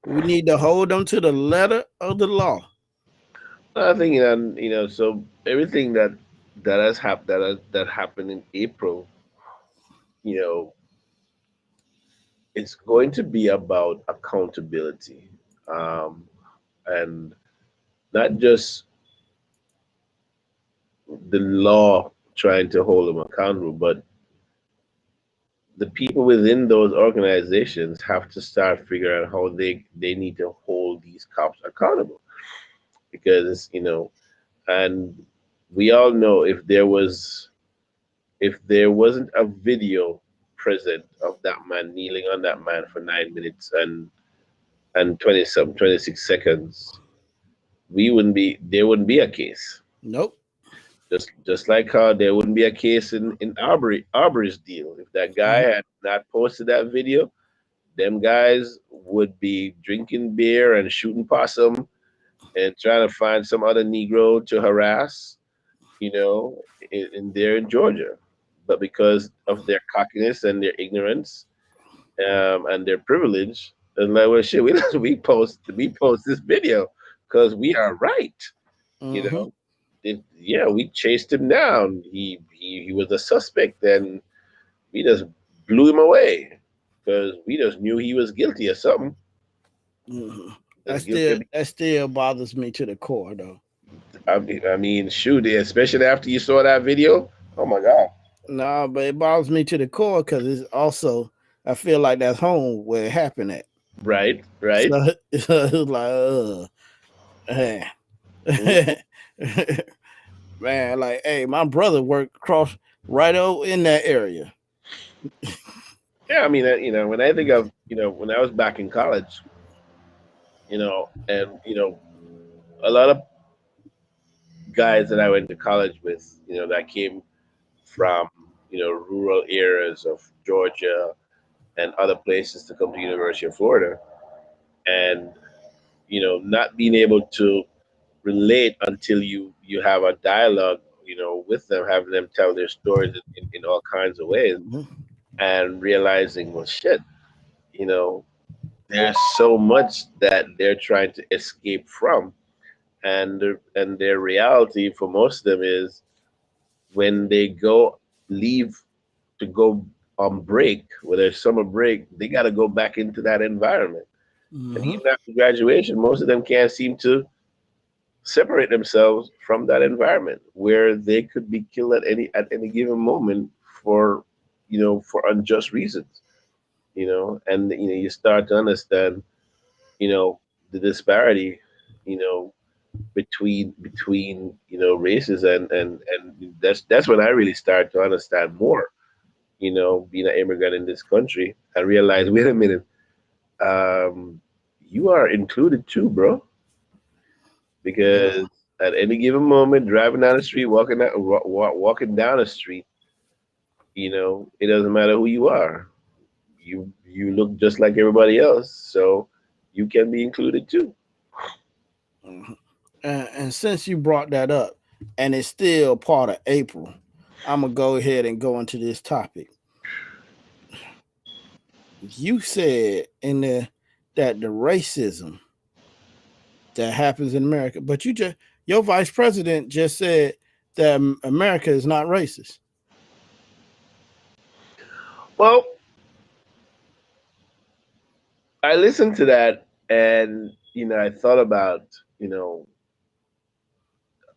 we need to hold them to the letter of the law. I think so everything that has happened that happened in April, you know, it's going to be about accountability, and not just the law trying to hold them accountable, but the people within those organizations have to start figuring out how they need to hold these cops accountable, because and we all know if there wasn't a video present of that man kneeling on that man for 9 minutes and 26 seconds, we wouldn't be there wouldn't be a case. Nope. Just like how there wouldn't be a case in Arbery's deal. If that guy Mhm, had not posted that video, them guys would be drinking beer and shooting possum and trying to find some other Negro to harass, in there in Georgia. But because of their cockiness and their ignorance, and their privilege, and like, well, shit, we post this video because we are right. You mhm, know, yeah, we chased him down. He was a suspect, and we just blew him away because we just knew he was guilty of something. mhm. Just guilty of. That still bothers me to the core, though. I mean, shoot, especially after you saw that video. Oh my God. No, but it bothers me to the core because it's also I feel like that's home where it happened at. Right, right. So, it's like, Mhm. man. Man, like, hey, my brother worked across right over in that area. Yeah, I mean, when I think of, when I was back in college, and a lot of guys that I went to college with, that came from, rural areas of Georgia and other places to come to University of Florida, and not being able to relate until you have a dialogue, with them, having them tell their stories in all kinds of ways, Mhm. and realizing, well, shit, you know, there's so much that they're trying to escape from, and their reality for most of them is when they leave to go on break, whether it's summer break, they got to go back into that environment. And Mhm. even after graduation, most of them can't seem to separate themselves from that environment where they could be killed at any given moment for for unjust reasons. And you start to understand you know the disparity you know between races, and that's when I really start to understand more, being an immigrant in this country, and realize, wait a minute, you are included too, bro, because Yeah. At any given moment, driving down the street, walking down the street, it doesn't matter who you are. You look just like everybody else, so you can be included too. Mhm. And since you brought that up, and it's still part of April, I'm gonna go ahead and go into this topic. You said in the that the racism that happens in America, but your vice president just said that America is not racist. Well, I listened to that, and I thought about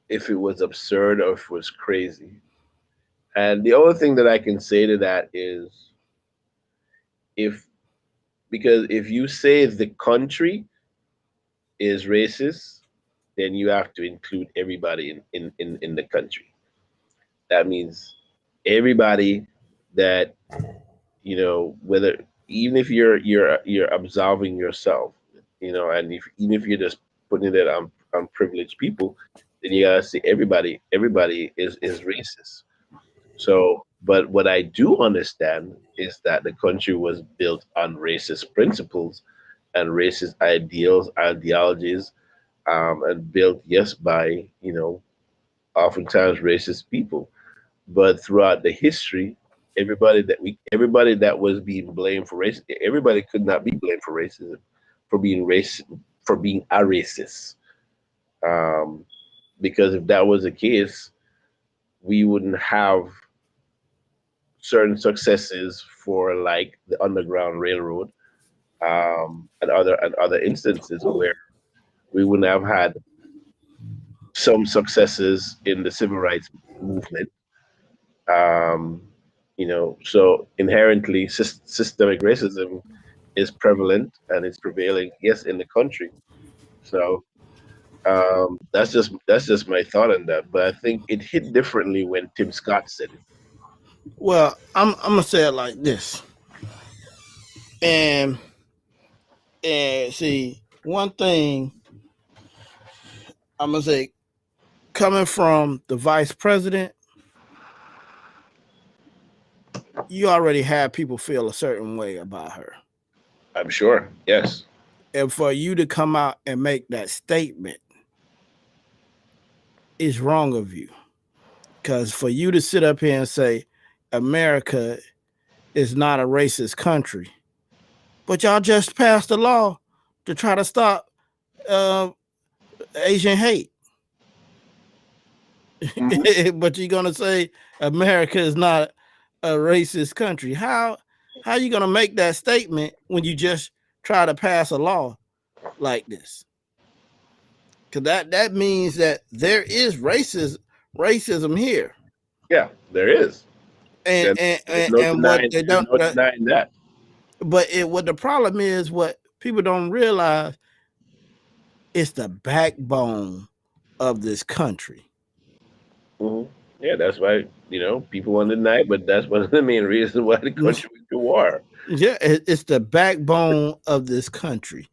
if it was absurd or if it was crazy. And the only thing that I can say to that is if because if you say the country is racist, then you have to include everybody in the country. That means everybody that whether even if you're absolving yourself, and even if you're just putting it on privileged people, then you gotta say everybody is racist. So, but what I do understand is that the country was built on racist principles and racist ideologies, and built, yes, by oftentimes racist people. But throughout the history, everybody that was being blamed for race, everybody could not be blamed for racism, for being a racist. Um, because if that was the case, we wouldn't have certain successes for like the Underground Railroad, and other instances where we wouldn't have had some successes in the civil rights movement. Um, so inherently, systemic racism is prevalent and it's prevailing, yes, in the country. So that's just my thought on that. But I think it hit differently when Tim Scott said it. Well, I'm gonna say it like this, and see one thing I'm gonna say coming from the vice president, you already have people feel a certain way about her. I'm sure. Yes. And for you to come out and make that statement is wrong of you. Because for you to sit up here and say America is not a racist country, but y'all just passed a law to try to stop uh, Asian hate. Hmm. But you're gonna say America is not a racist country. How you gonna make that statement when you just try to pass a law like this? Because that means that there is racism here, Yeah, there is. and Then and there's and, no and what denying. they There's don't. no denying that. But what the problem is, what people don't realize, it's the backbone of this country. Hmm. Yeah, that's why people want to deny, it, but that's one of the main reasons why the country went to war. Yeah, it's the backbone of this country.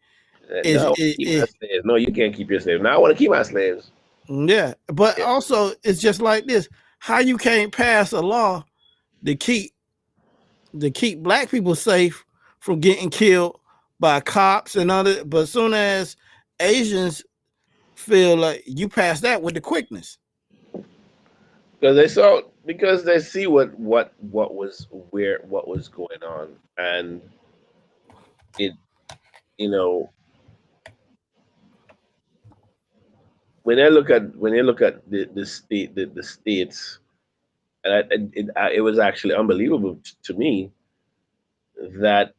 No, I Is want to it, keep my it, slaves. No, you can't keep your slaves. No, I want to keep my slaves. yeah, but Yeah. also it's just like this. How you can't pass a law to keep black people safe from getting killed by cops and other, but soon as Asians feel like you pass that with the quickness. Because they see what was going on, and it you know when they look at the states, and it was actually unbelievable to me that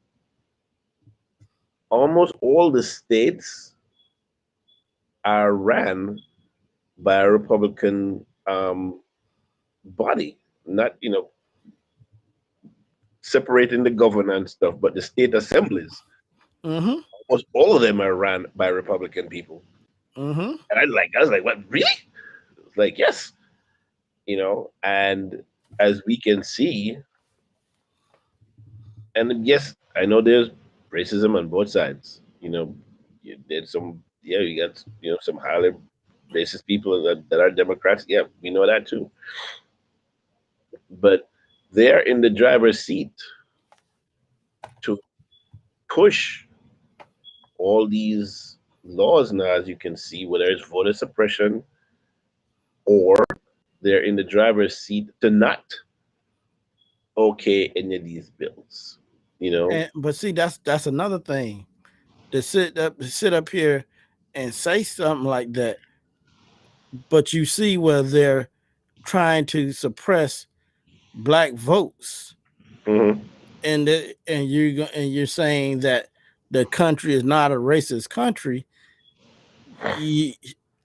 almost all the states are ran by a Republican body, not separating the governor and stuff, but the state assemblies, Mm-hmm. almost all of them are ran by Republican people. Mm-hmm. And I was like, what, really? It's like, yes, and as we can see, and yes, I know there's racism on both sides. There's some, yeah, you got some highly racist people that are Democrats. Yeah, we know that too. But they're in the driver's seat to push all these laws now, as you can see, whether it's voter suppression or they're in the driver's seat to not okay any of these bills. You know, But see, that's another thing. To sit up here and say something like that, but you see where they're trying to suppress black votes, hmm and you're saying that the country is not a racist country, you,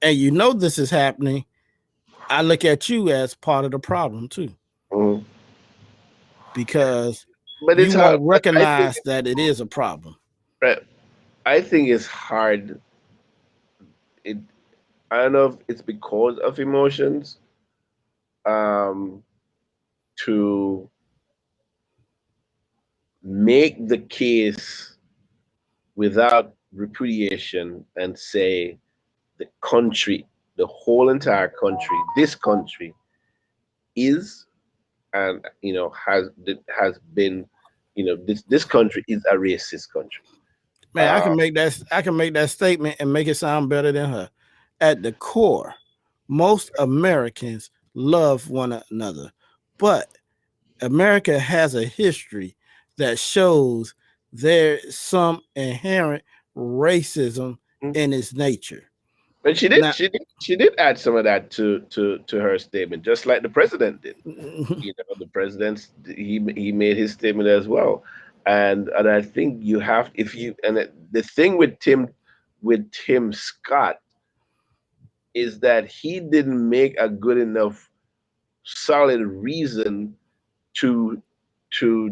and you know this is happening. I look at you as part of the problem too, hmm because but it's you hard. won't But I think, recognize that it is a problem. right, I think it's hard. It I don't know if it's because of emotions, um, to make the case without repudiation and say the country, the whole entire country, this country is, and has been, this country is a racist country. Man, I Uh, can make that. I can make that statement and make it sound better than her. At the core, most Americans love one another, but America has a history that shows there's some inherent racism in its nature. but she did, Now, she did add some of that to her statement, just like the president did. The president, he made his statement as well, and I think you have, if you, the thing with Tim Scott is that he didn't make a good enough solid reason to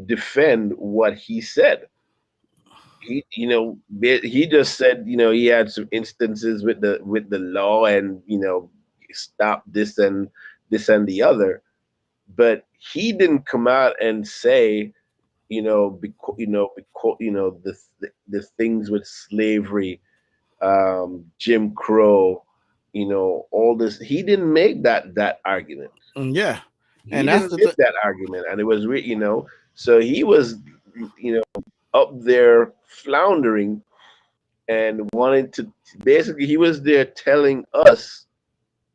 defend what he said. He just said, he had some instances with the law, and stop this and the other, but he didn't come out and say, the things with slavery, Jim Crow, all this. He didn't make that argument. yeah, He and that's didn't the make thing. that argument, and it was so he was, up there floundering and wanting to, basically, he was there telling us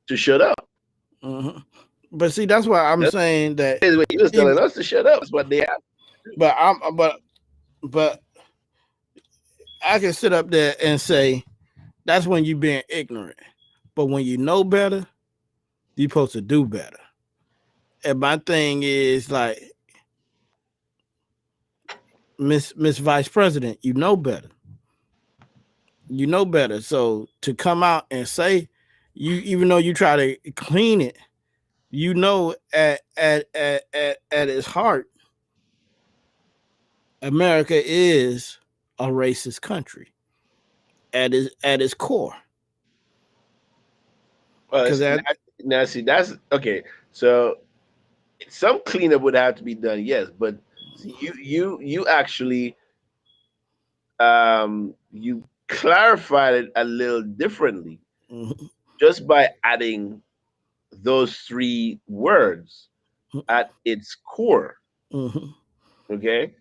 to shut up. Mhm. But see, that's why I'm That's saying that. what he was Even, telling us to shut up. That's what they have. but but I can sit up there and say that's when you being ignorant. But when you know better, you supposed to do better. And my thing is like, Miss Vice President, you know better. You know better. So to come out and say, you, even though you try to clean it, at its heart, America is a racist country at its core. Well, Because that, now see, that's okay. So some cleanup would have to be done, yes, but see, you actually, you clarified it a little differently mhm, just by adding those three words, at its core. mhm, Okay,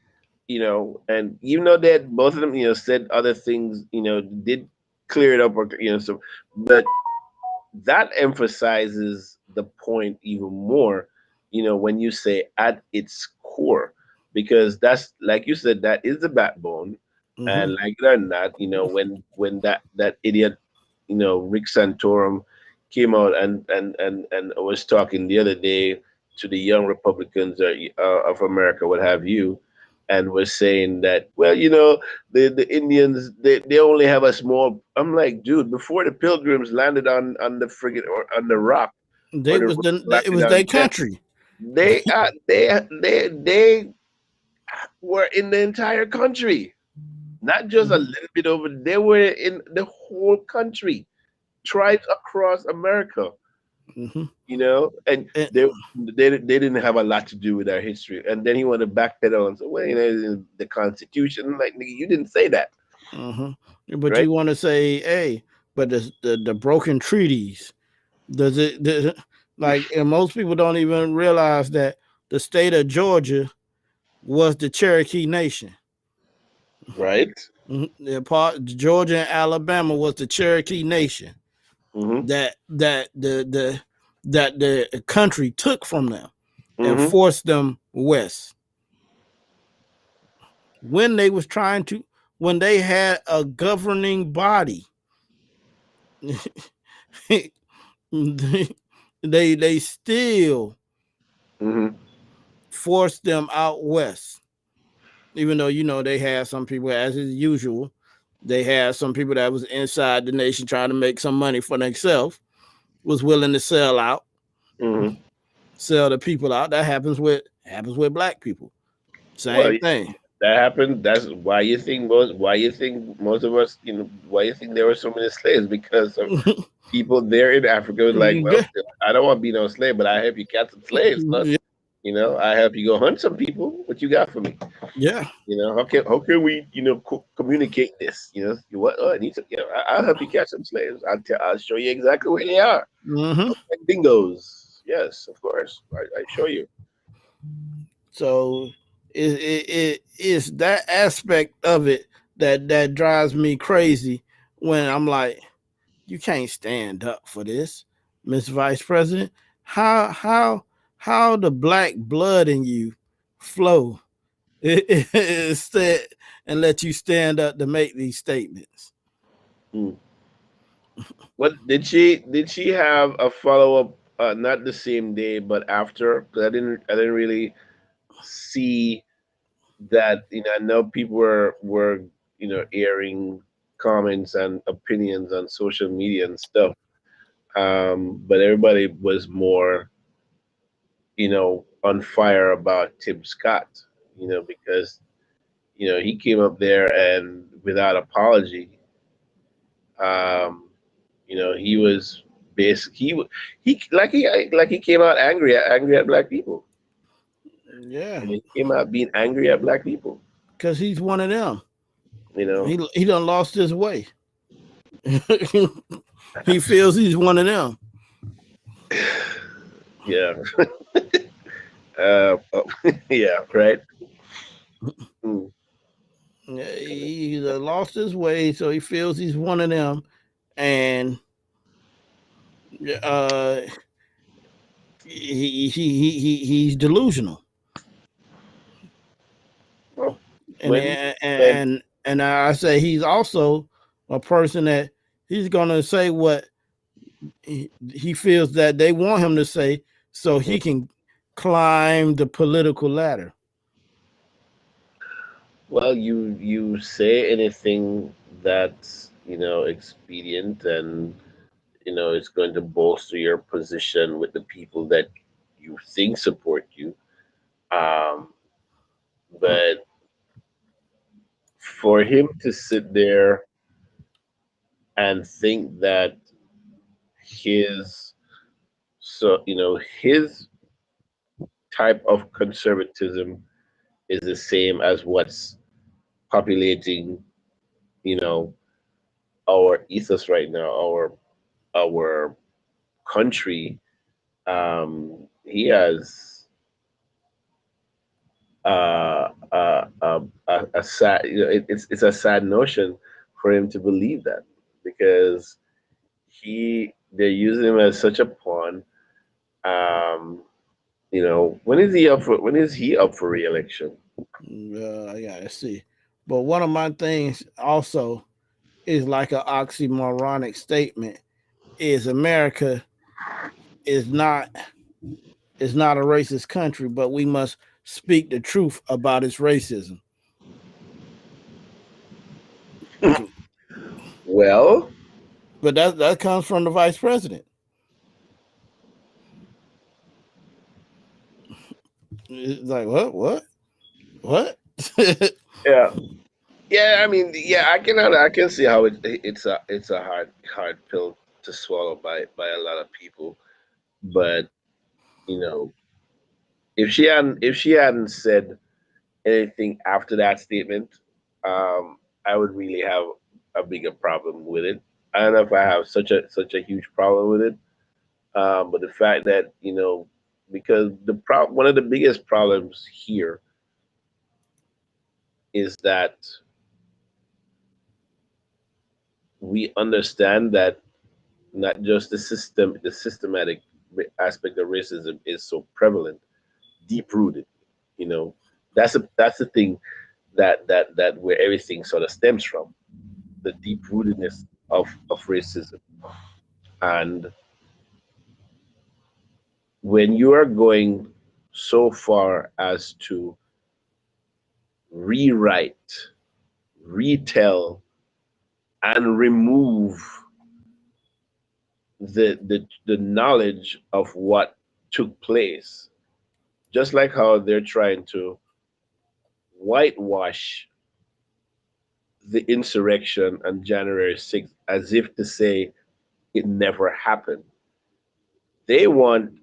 and that both of them, said other things, did clear it up, or so, but that emphasizes the point even more, when you say at its core, because that's, like you said, that is the backbone. mhm, And like it or not, when that idiot, Rick Santorum, came out and was talking the other day to the young Republicans, of America, what have you, and was saying that, well, the Indians, they only have a small. I'm like, dude, before the Pilgrims landed on the frigate, or on the rock, or they the was rock it landed was their on them, country. they were in the entire country, not just a Mhm, little bit over. They were in the whole country, tribes across America. mhm. And And, they didn't have a lot to do with our history. And then he wanted to backpedal and say, well, the Constitution. Like, nigga, you didn't say that, mhm. But right? you want to say, hey, but the broken treaties, does it like, and most people don't even realize that the state of Georgia was the Cherokee Nation. Right. The part Georgia and Alabama was the Cherokee Nation Mm-hmm. that the country took from them and Mm-hmm. forced them west when they was trying to, when they had a governing body. They still Mm-hmm. forced them out west, even though they had some people, as is usual, they had some people that was inside the nation trying to make some money for themselves, was willing to sell out, Mm-hmm. sell the people out. That happens with black people. Well, Same thing. that happened. That's why you think most of us, why you think there were so many slaves, because of people there in Africa was like, well, I don't want to be no slave, but I help you catch some slaves. But, I help you go hunt some people. What you got for me? Yeah. How can we communicate this? What I need to, I'll help you catch some slaves. I'll show you exactly where they are. Mm-hmm. Like dingoes. Yes, of course. I show you. So it's that aspect of it that drives me crazy when I'm like, you can't stand up for this, Miss Vice President. How the black blood in you flow instead and let you stand up to make these statements. Hmm. What did she have a follow up? Not the same day, but after. 'Cause I didn't really see that. I know people were airing comments and opinions on social media and stuff. But everybody was more on fire about Tim Scott. Because he came up there and without apology. Um, he was basic. He came out angry at black people. Yeah, He came out being angry at black people. because he's one of them. You know, He done lost his way. He feels he's one of them. yeah, oh, yeah, right. Mm. He done lost his way, so he feels he's one of them, and uh, he's delusional, Well, and when and when and and I say he's also a person that he's gonna say what he feels that they want him to say, so he can climb the political ladder. well, you say anything that's expedient, and it's going to bolster your position with the people that you think support you. Um, but for him to sit there and think that his his type of conservatism is the same as what's populating you know our ethos right now, our country. He has a sad, it's a sad notion for him to believe that, because they're using him as such a pawn. um when is he up for re-election? I gotta see. But one of my things also is like an oxymoronic statement: is America is not is not a racist country, but we must speak the truth about its racism. Well, But that comes from the vice president. It's like what? yeah. Yeah, I mean, yeah, I can see how it's a hard pill to swallow by a lot of people. But you know, if she hadn't said anything after that statement, I would really have a bigger problem with it. I don't know if I have such a huge problem with it. But the fact that because one of the biggest problems here is that we understand that not just the systematic aspect of racism is so prevalent, deep rooted. You know, that's the thing that where everything sort of stems from, the deep rootedness of racism. And when you are going so far as to rewrite, retell, and remove the knowledge of what took place, just like how they're trying to whitewash the insurrection on January 6th as if to say it never happened. They want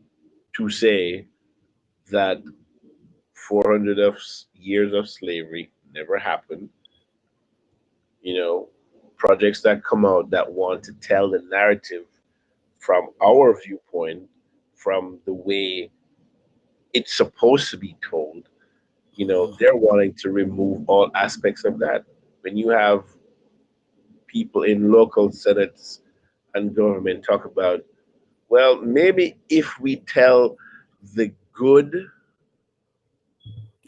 to say that 400 of years of slavery never happened. You know, projects that come out that want to tell the narrative from our viewpoint, from the way it's supposed to be told, they're wanting to remove all aspects of that. When you have people in local senates and government talk about, well, maybe if we tell the good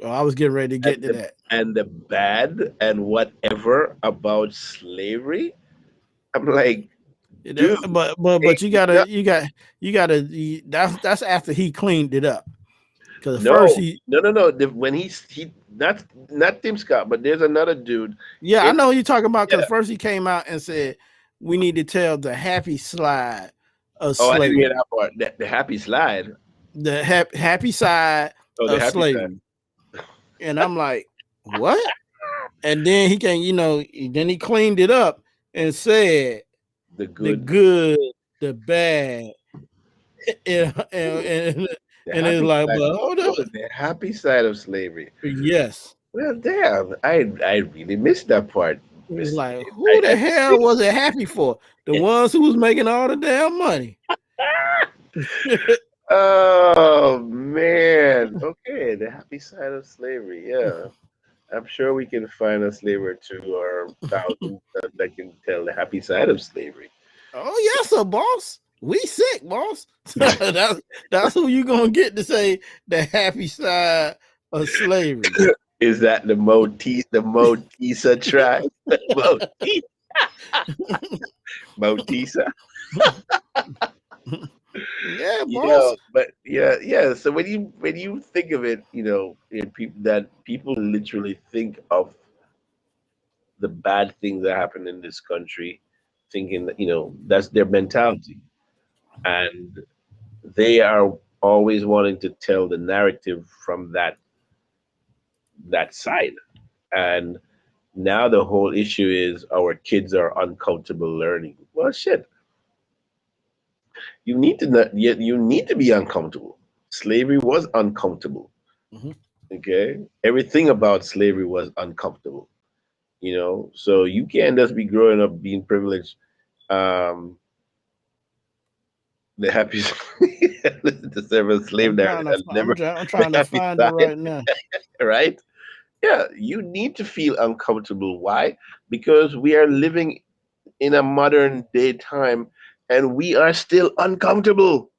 Oh, I was getting ready to and get to that. the bad and whatever about slavery, I'm like, dude, But it's not, that's after he cleaned it up. Because at first no, no. When he not Tim Scott, but there's another dude. yeah, I In, know what you're talking about. Because yeah. first he came out and said we need to tell the happy slide of Oh, I didn't hear slavery, that part. The happy slide. the happy side Oh, the of happy side. slavery, and I'm like, what? And then he came, then he cleaned it up and said The the good. good, the bad, and The and it's happy like, side. but hold Oh, up, the happy side of slavery. yes. Well, damn, I really missed that part, It's Mister like, Dave. who I the hell was it happy for? The ones who was making all the damn money. Oh man. Okay, the happy side of slavery. Yeah, I'm sure we can find a slave or two or thousand that can tell the happy side of slavery. Oh yes, sir, boss. We sick, boss. That's who you gonna get to say the happy side of slavery. Is that the Motisa tribe? Motisa. Motisa. Yeah, boss. But yeah. So when you think of it, people literally think of the bad things that happen in this country, thinking that that's their mentality, and they are always wanting to tell the narrative from that side. And now the whole issue is our kids are uncomfortable learning. Well, shit, you need to not, you need to be uncomfortable. Slavery was uncomfortable. Mhm. Okay, everything about slavery was uncomfortable. So you can't just be growing up being privileged. Um, the happy the seven slave narrative and never I'm the trying to happy find it side, right now. right? Yeah, you need to feel uncomfortable. Why? Because we are living in a modern day time and we are still uncomfortable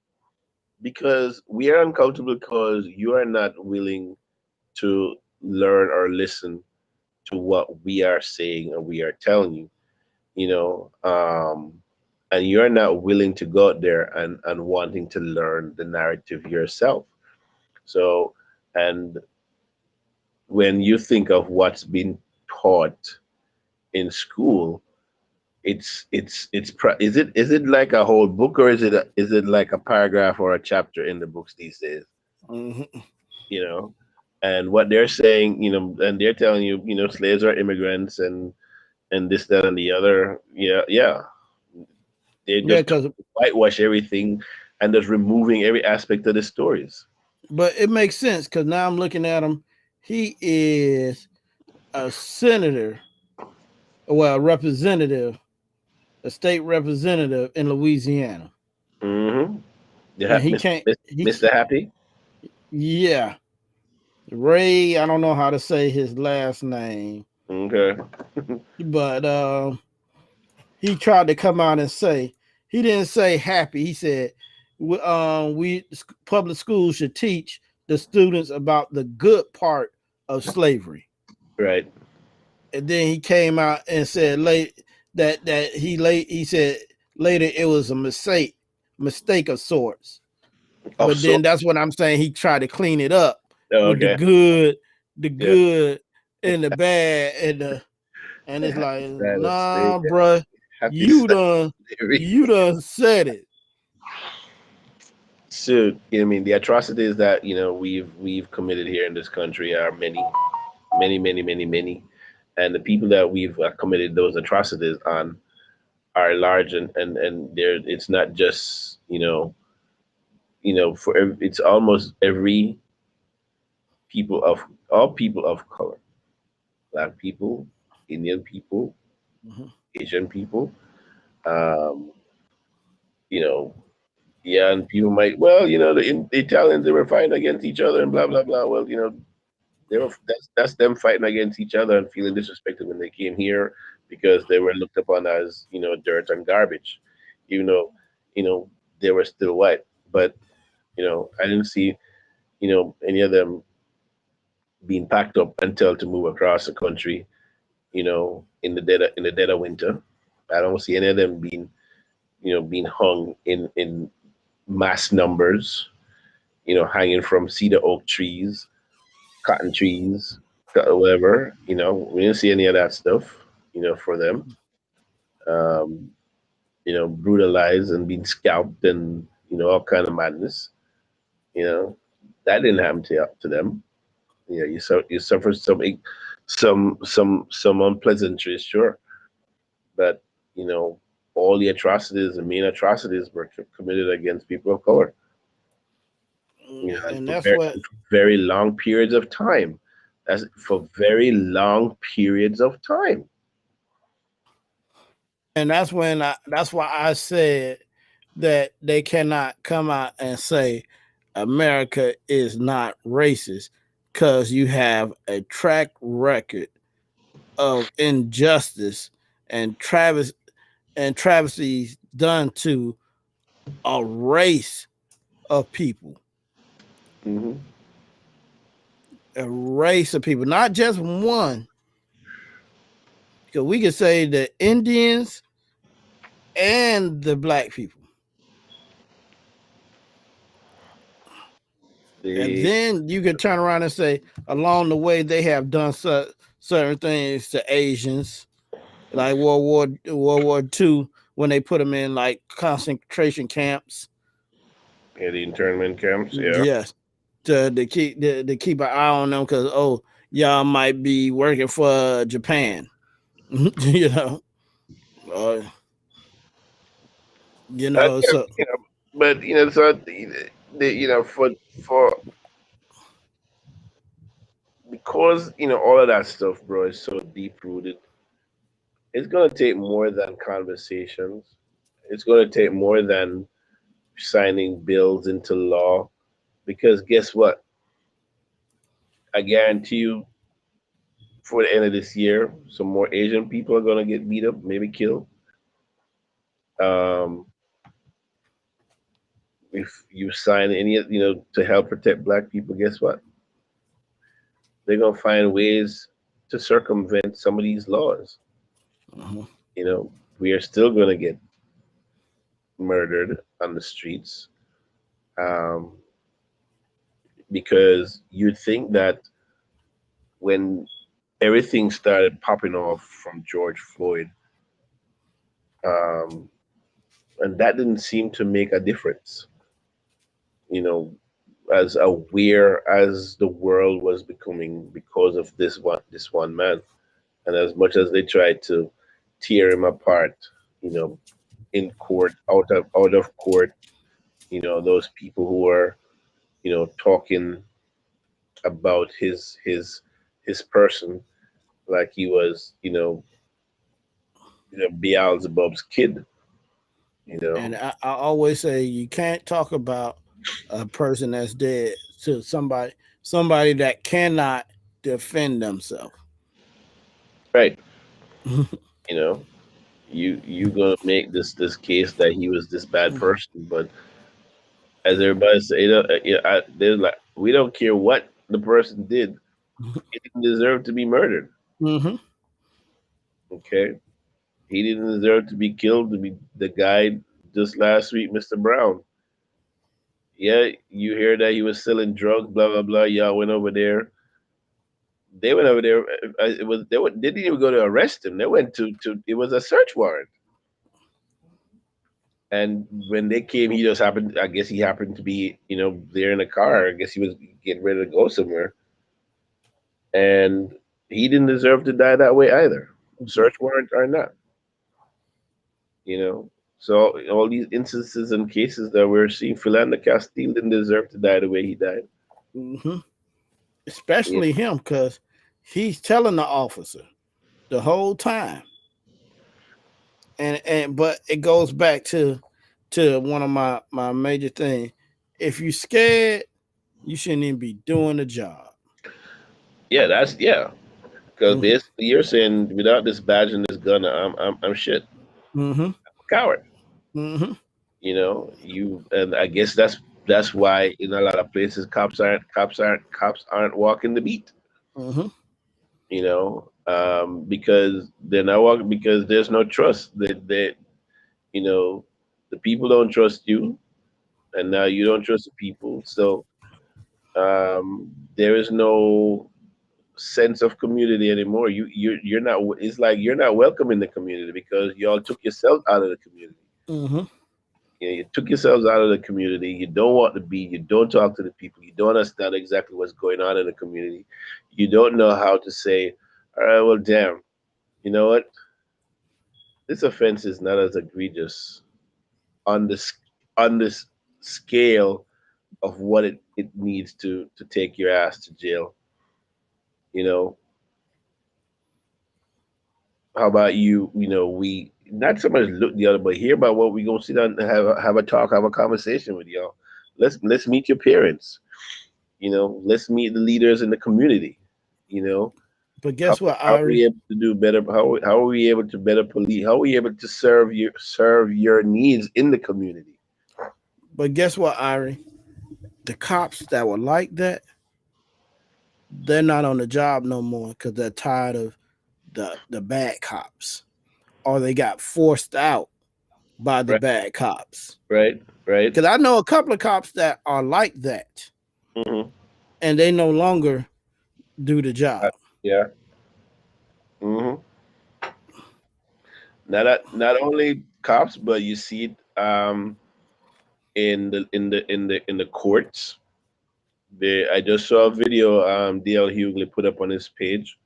because we are uncomfortable because you are not willing to learn or listen to what we are saying or we are telling you, you know, um, and you're not willing to go out there and wanting to learn the narrative yourself. So, and when you think of what's been taught in school, is it like a whole book or is it like a paragraph or a chapter in the books these days? Mhm. You know, and what they're saying, and they're telling you, slaves are immigrants and this, that, and the other. Yeah, yeah. They Yeah, just because whitewash everything and just removing every aspect of the stories. but it makes sense because now I'm looking at him. He is a senator, well, a representative a state representative in Louisiana, Mm-hmm. and he can't. Mr. Happy. Yeah, Ray. I don't know how to say his last name, Okay. but he tried to come out and say he didn't say happy. He said, "We public schools should teach the students about the good part of slavery." Right. And then he came out and said late he said later it was a mistake of sorts. Of But then sorts. that's what I'm saying. He tried to clean it up Oh, with okay. the Yeah. good and the bad and it's like, nah, bruh, Happy you done slavery. you done said it. So, I mean, the atrocities that we've committed here in this country are many, many, many, many, many, and the people that we've committed those atrocities on are large, and there it's not just it's almost every people of all people of color, black people, Indian people, Mhm. Asian people, um, you know, yeah, and people might, well, the Italians, they were fighting against each other and blah blah blah. Well, that's them fighting against each other and feeling disrespected when they came here because they were looked upon as dirt and garbage, even though they were still white. But I didn't see any of them being packed up and told to move across the country. In the dead of winter, I don't see any of them being hung in mass numbers. Hanging from cedar oak trees, cotton trees, whatever. We didn't see any of that stuff. For them, um, brutalized and being scalped and all kind of madness. You know, that didn't happen to them. You suffered some unpleasantries, sure, but you know all the atrocities, the main atrocities, were committed against people of color. And And for that's very, what very long periods of time. That's for very long periods of time. and that's why I said that they cannot come out and say America is not racist because you have a track record of injustice and travesties done to a race of people, Hmm. not just one. Because we could say the Indians and the black people. And They, then you could turn around and say, along the way, they have done certain things to Asians, like World War II, when they put them in like concentration camps. yeah, the internment camps, yeah. Yes, to keep an eye on them because y'all might be working for Japan, you know, or Yeah, so but so for because all of that stuff, bro, is so deep rooted. It's gonna take more than conversations. It's gonna take more than signing bills into law. Because guess what? I guarantee you, for the end of this year, some more Asian people are gonna get beat up, maybe killed. Um, if you sign any, to help protect Black people, guess what? They're gonna find ways to circumvent some of these laws. uh-huh. We are still gonna get murdered on the streets, um, because you'd think that when everything started popping off from George Floyd, um, and that didn't seem to make a difference. You know, as aware as the world was becoming because of this one man, and as much as they tried to tear him apart, you know, in court, out of court, those people who were talking about his person like he was Beelzebub's kid. You And know, I always say you can't talk about a person that's dead to somebody that cannot defend themselves. right? You know, you gonna make this case that he was this bad person, but as everybody say, there's like we don't care what the person did, he didn't deserve to be murdered. Hmm. Okay, he didn't deserve to be killed. To be the guy just last week, Mr. Brown. Yeah, you hear that he was selling drugs, blah blah blah. Y'all went over there. They went over there. It was they didn't even go to arrest him. They went to it was a search warrant. And when they came, he just happened. I guess he happened to be, there in a car. I guess he was getting ready to go somewhere, and he didn't deserve to die that way either. Search warrant or not, you know. So all these instances and cases that we're seeing, Philando Castile didn't deserve to die the way he died. Hmm. Yeah, Especially him, because he's telling the officer the whole time. And but it goes back to one of my major things. If you scared, you shouldn't even be doing the job. yeah, yeah. Because Hmm. basically, you're saying without this badge and this gun, I'm shit, Hmm. coward. Hmm. And I guess that's why in a lot of places cops aren't walking the beat. Hmm. Because they're not walking because there's no trust. You know, the people don't trust you, and now you don't trust the people. So there is no sense of community anymore. You're not. It's like you're not welcome in the community because y'all took yourself out of the community. Hmm. You took yourselves out of the community. You don't want to be. You don't talk to the people. You don't understand exactly what's going on in the community. You don't know how to say, "All right, well, damn. You know what? This offense is not as egregious on this scale of what it needs to take your ass to jail. You know, how about you? We not so much look the other, but hear about what we gonna sit down and have a talk, have a conversation with y'all. Let's meet your parents. Let's meet the leaders in the community. You know, But how guess what, how are we Ari? able to do better? How are we able to better police? How are we able to serve your needs in the community? But guess what, Ari? The cops that were like that, they're not on the job no more because they're tired of the bad cops, or they got forced out by the Right, bad cops. right, right. Because I know a couple of cops that are like that, Hmm. and they no longer do the job. Yeah. Hmm. Not only cops, but you see it in the courts. I just saw a video DL Hughley put up on his page,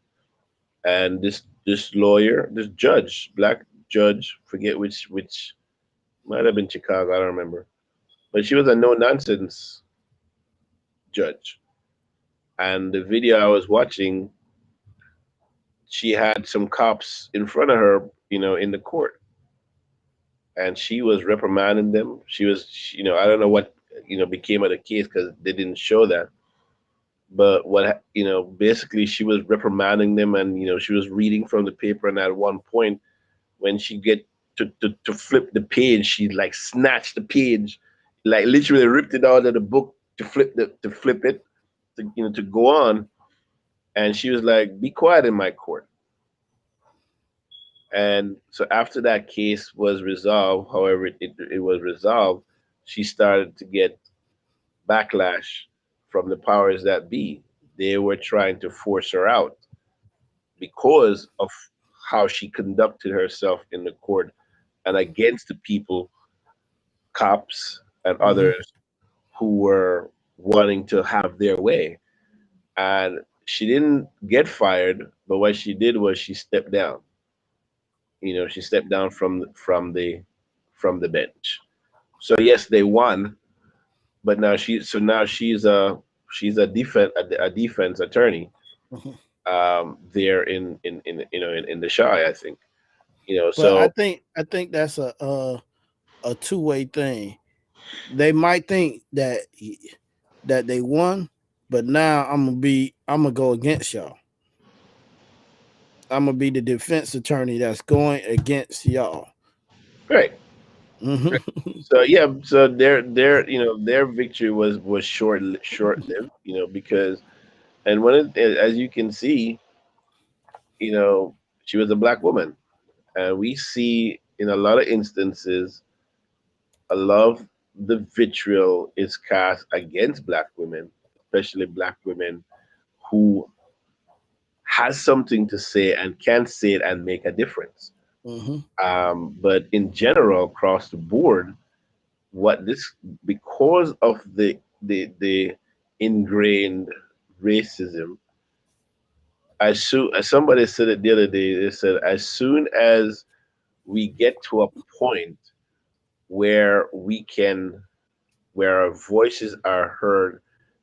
and this lawyer, this judge, black judge, forget which might have been Chicago, I don't remember, but she was a no nonsense judge. And the video I was watching, she had some cops in front of her, in the court, and she was reprimanding them. I don't know what became of the case because they didn't show that. But basically, she was reprimanding them, and she was reading from the paper. And at one point, when she get to flip the page, she like snatched the page, like literally ripped it out of the book to flip it to go on. And she was like, "Be quiet in my court." And so after that case was resolved, however it was resolved, she started to get backlash from the powers that be. They were trying to force her out because of how she conducted herself in the court and against the people, cops and Hmm. others who were wanting to have their way. And she didn't get fired, but what she did was she stepped down. She stepped down from the bench. So yes, they won, but now she's a defense attorney Hmm. there in the Shire, I think. But So I think that's a two-way thing. They might think that they won, but now I'm gonna go against y'all. I'm gonna be the defense attorney that's going against y'all. right. Hmm. So yeah, so their victory was short lived, because and as you can see, she was a black woman, and we see in a lot of instances a lot of the vitriol is cast against black women, especially black women who has something to say and can say it and make a difference. Hmm. But in general, across the board, what this because of the ingrained racism, as somebody said it the other day, they said as soon as we get to a point where where our voices are heard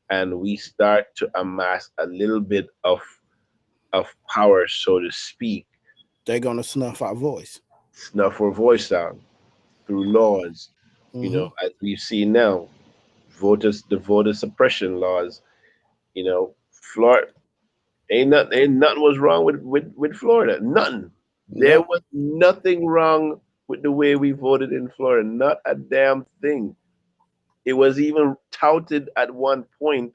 and we start to amass a little bit of power, so to speak, They're gonna snuff our voice. snuff our voice out through laws, Hmm. as we've seen now, the voter suppression laws, Florida ain't nothing was wrong with Florida. Nothing. There Nope. was nothing wrong with the way we voted in Florida. Not a damn thing. It was even touted at one point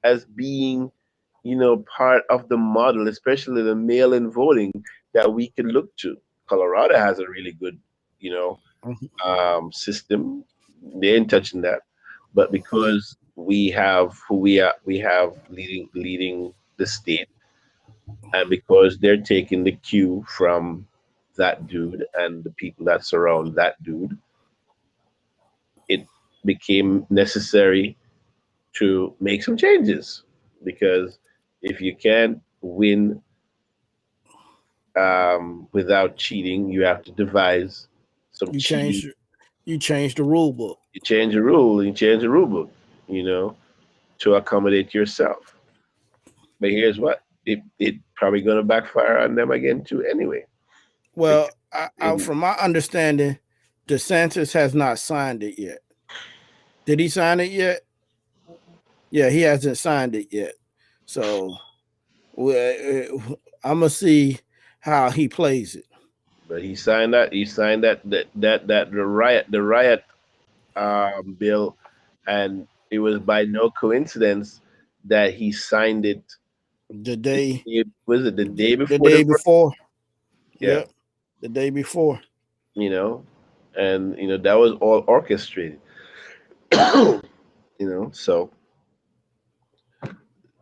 as being, part of the model, especially the mail-in voting that we can look to. Colorado has a really good, you know, Mhm. system. They ain't touching that, but because we have who we have leading the state, and because they're taking the cue from that dude and the people that surround that dude, it became necessary to make some changes. Because if you can't win without cheating, you have to devise some You cheating. change you change the rule book. You change the rule book, you know, to accommodate yourself. But here's what it probably gonna backfire on them again too anyway. Because Well, in, from my understanding, DeSantis has not signed it yet. Did he sign it yet? Yeah, he hasn't signed it yet. So I'm gonna see how he plays it. but he signed that the riot bill, and it was by no coincidence that he signed it. The day, Was it the day the before the day verdict? before. Yeah, Yep, the day before. you know, and that was all orchestrated. So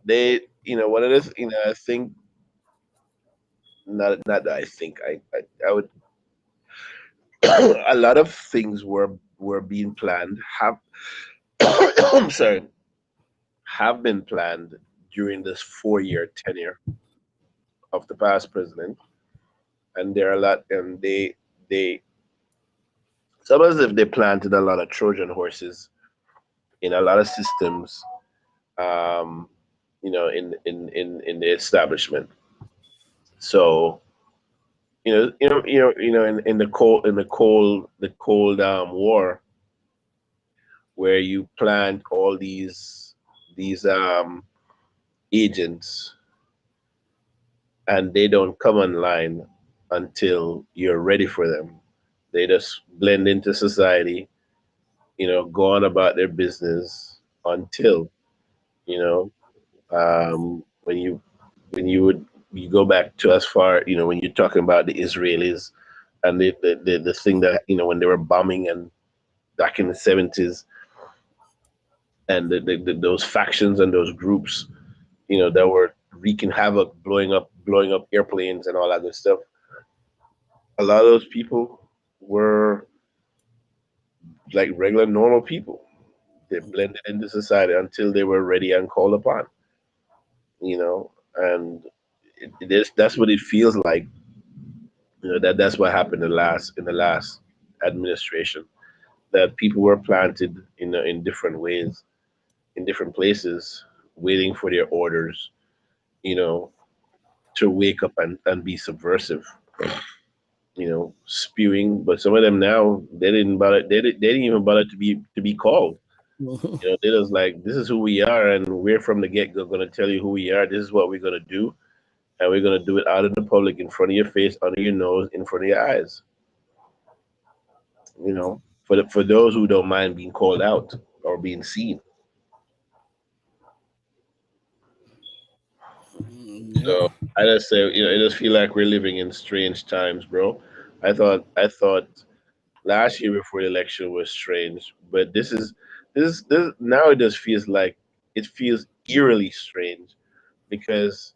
they, what it is, I think not that I think I would. A lot of things were being planned. I'm sorry, have been planned during this 4-year tenure of the past president, and there are a lot, and they it's almost as if they planted a lot of Trojan horses in a lot of systems, um, in the establishment. So in the cold war, where you plant all these agents, and they don't come online until you're ready for them. They just blend into society, go on about their business until, you know, when you go back to as far, when you're talking about the Israelis and the thing that, when they were bombing and back in the 70s, and those factions and those groups, that were wreaking havoc, blowing up airplanes and all that good stuff. A lot of those people were like regular normal people. They blended into society until they were ready and called upon, and that's what it feels like. That's what happened in the last administration. That people were planted in different ways, in different places, waiting for their orders, you know, to wake up and be subversive. spewing. But some of them now they didn't bother. They didn't even bother to be called. They just like, this is who we are, and we're from the get go going to tell you who we are. This is what we're going to do, and we're going to do it out in the public, in front of your face, under your nose, in front of your eyes. For those who don't mind being called out or being seen. Yeah. So I just say, I just feel like we're living in strange times, bro. I thought last year before the election was strange, but this now it just feels like, it feels eerily strange, because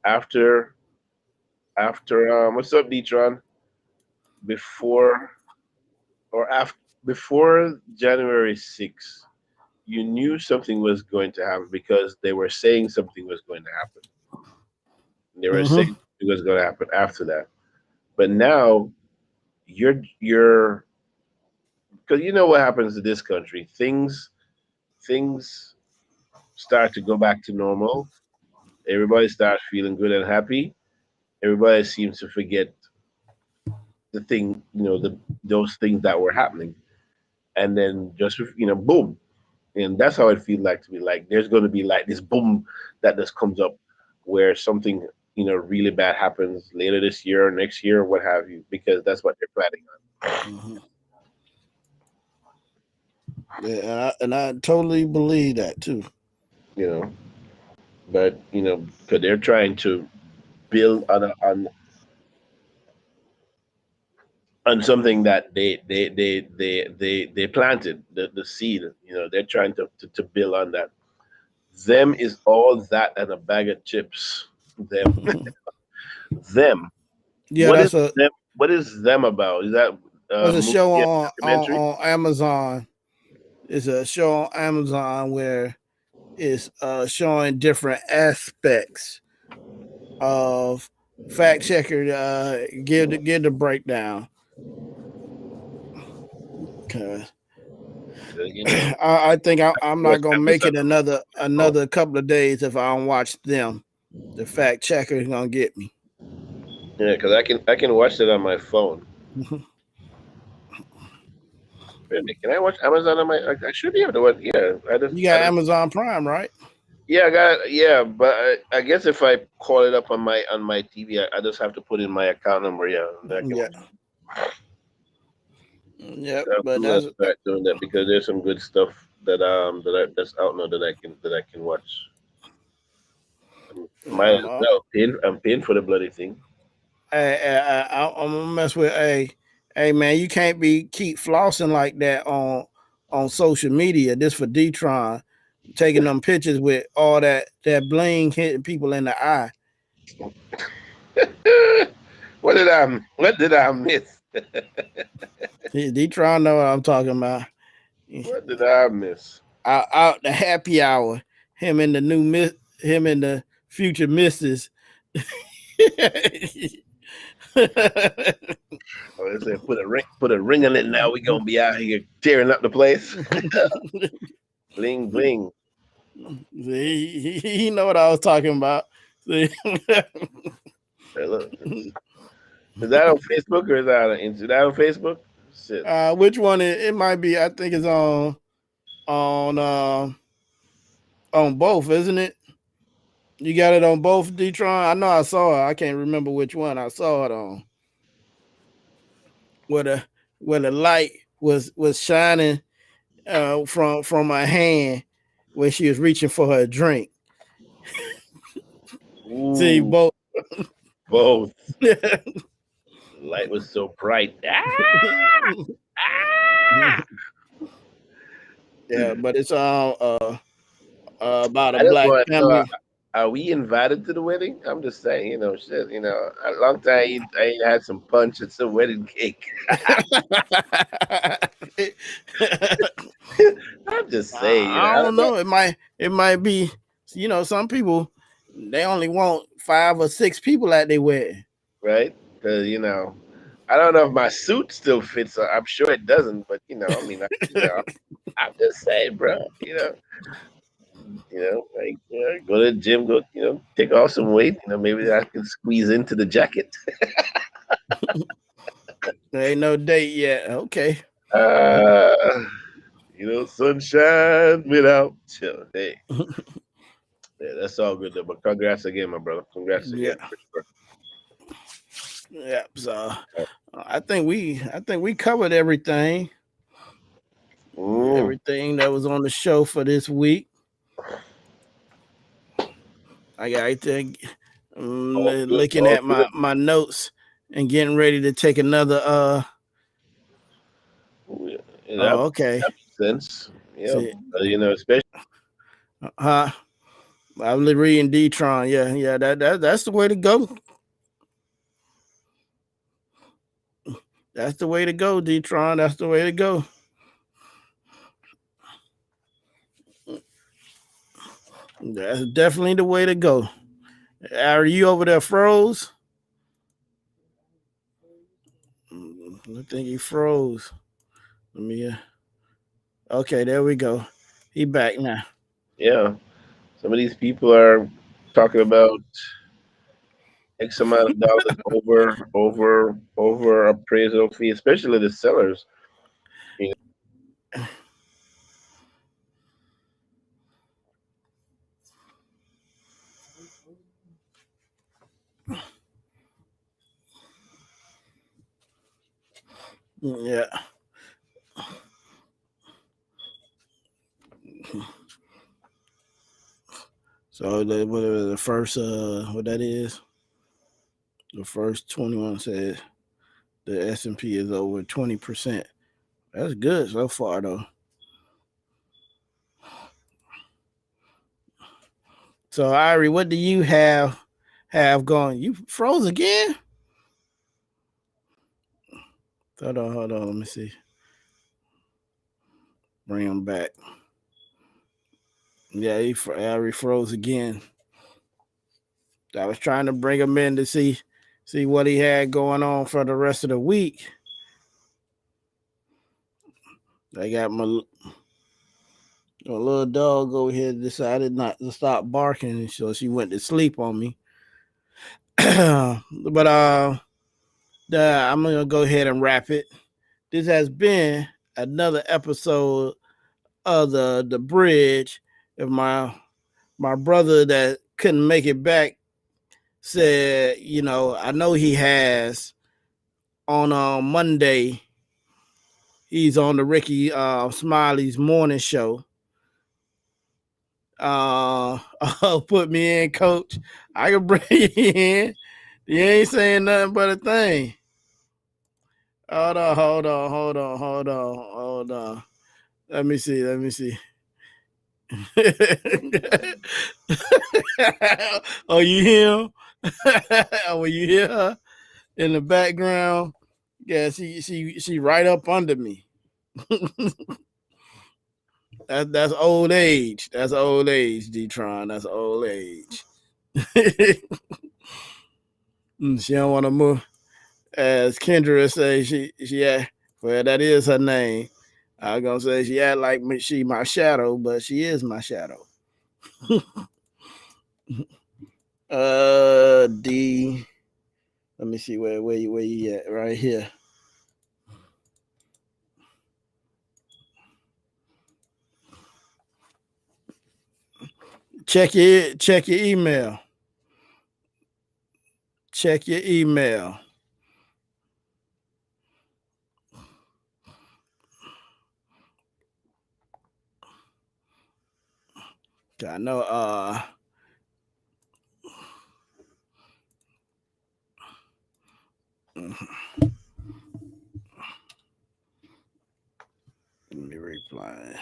after what's up, Detron? Before or after Before January 6th, you knew something was going to happen because they were saying something was going to happen. They were saying Mm-hmm. something was going to happen after that. But now you're because you know what happens to this country. Things start to go back to normal. Everybody starts feeling good and happy. Everybody seems to forget the thing, those things that were happening, and then just boom. And that's how it feels like to me. Like there's going to be like this boom that just comes up, where something really bad happens later this year, next year, what have you, because that's what they're planning Mm-hmm. Yeah, and I totally believe that too. on. But because they're trying to build on something that they planted the seed. They're trying to build on that. Them is all that and a bag of chips. Them, them. Yeah, What is that's a them? What is them about? Is that a that's a movie, show a on documentary? on Amazon. It's a show on Amazon where it's showing different aspects of fact checker. Give the breakdown. 'Cause I think I'm Watch not gonna make Amazon it on my phone. another couple of days if I don't watch them. The fact checker is gonna get me. Yeah, because I can watch it on my phone. Wait a minute, can I watch Amazon on my? I should be able to watch. Yeah, You got Amazon Prime, right? yeah, I got, yeah, but I guess if I call it up on my TV, I just have to put in my account number. Yeah, and I can Yeah. watch. Yep. I'm But gonna that's start doing that because there's some good stuff that's out now that I can watch. Might as uh, well. I'm paying for the bloody thing. I'm gonna mess with hey man, you can't be keep flossing like that on social media. This for Detron taking them pictures with all that bling hitting people in the eye. What did I miss? Detron know what I'm talking about. What did I miss? Out the happy hour, him and the him and the future missus. Oh, they said put a ring on it. Now we gonna be out here tearing up the place. Bling bling. He know what I was talking about. See? Hey, look, is that on Facebook or is that on Facebook? Shit. Which one? It might be. I think it's on on both, isn't it? You got it on both, Detron. I know I saw it. I can't remember which one I saw it on. Where the light was shining from her hand when she was reaching for her drink. See Ooh, both. both. The light was so bright. Ah! Yeah, but it's all about a I just black want to know, family. are we invited to the wedding? I'm just saying, shit, a long time I ain't had some punch and some wedding cake. I'm just saying, I I don't don't know, know. It might be. Some people they only want 5 or 6 people at their wedding. right? Because I don't know if my suit still fits. I'm sure it doesn't, but I mean, I'm just saying, bro. Like, go to the gym, go, take off some weight. Maybe I can squeeze into the jacket. There ain't no date yet. Okay. Sunshine without chill. Hey, yeah, that's all good though. But congrats again, my brother. Congrats Yeah. again for sure. Yeah. So I think we covered everything. Mm. Everything that was on the show for this week. I think All good, looking all at good. my notes and getting ready to take another Yeah, oh, that okay. makes sense. Yeah, See, especially. huh? I was reading Detron. Yeah, that's the way to go. That's the way to go, Detron. That's the way to go. That's definitely the way to go. Are you over there froze? I think he froze. Let me. Okay, there we go. He back now. Yeah, some of these people are talking about X amount of dollars over appraisal fee, especially the sellers. You Yeah. So whatever the first what that is, the first 21 says the S&P is over 20%. That's good so far though. So Irie, what do you have going? You froze again? Hold on. Let me see. Bring him back. Yeah, Irie froze again. I was trying to bring him in to see what he had going on for the rest of the week. I got my little dog over here decided not to stop barking, so she went to sleep on me. But I'm gonna go ahead and wrap it. This has been another episode of the bridge. If my brother that couldn't make it back said, I know he has on Monday. He's on the Ricky Smiley's morning show. Put me in, coach. I can bring you in. You ain't saying nothing but a thing. Hold on. Let me see. Oh, you hear him? Oh, you hear her in the background? Yeah, she right up under me. That's old age. That's old age, Detron. That's old age. She don't want to move. As Kendra say, well, that is her name. I was gonna say she act like she my shadow, but she is my shadow. D. Let me see where you at right here. Check your email. Check your email. I know. Let me reply.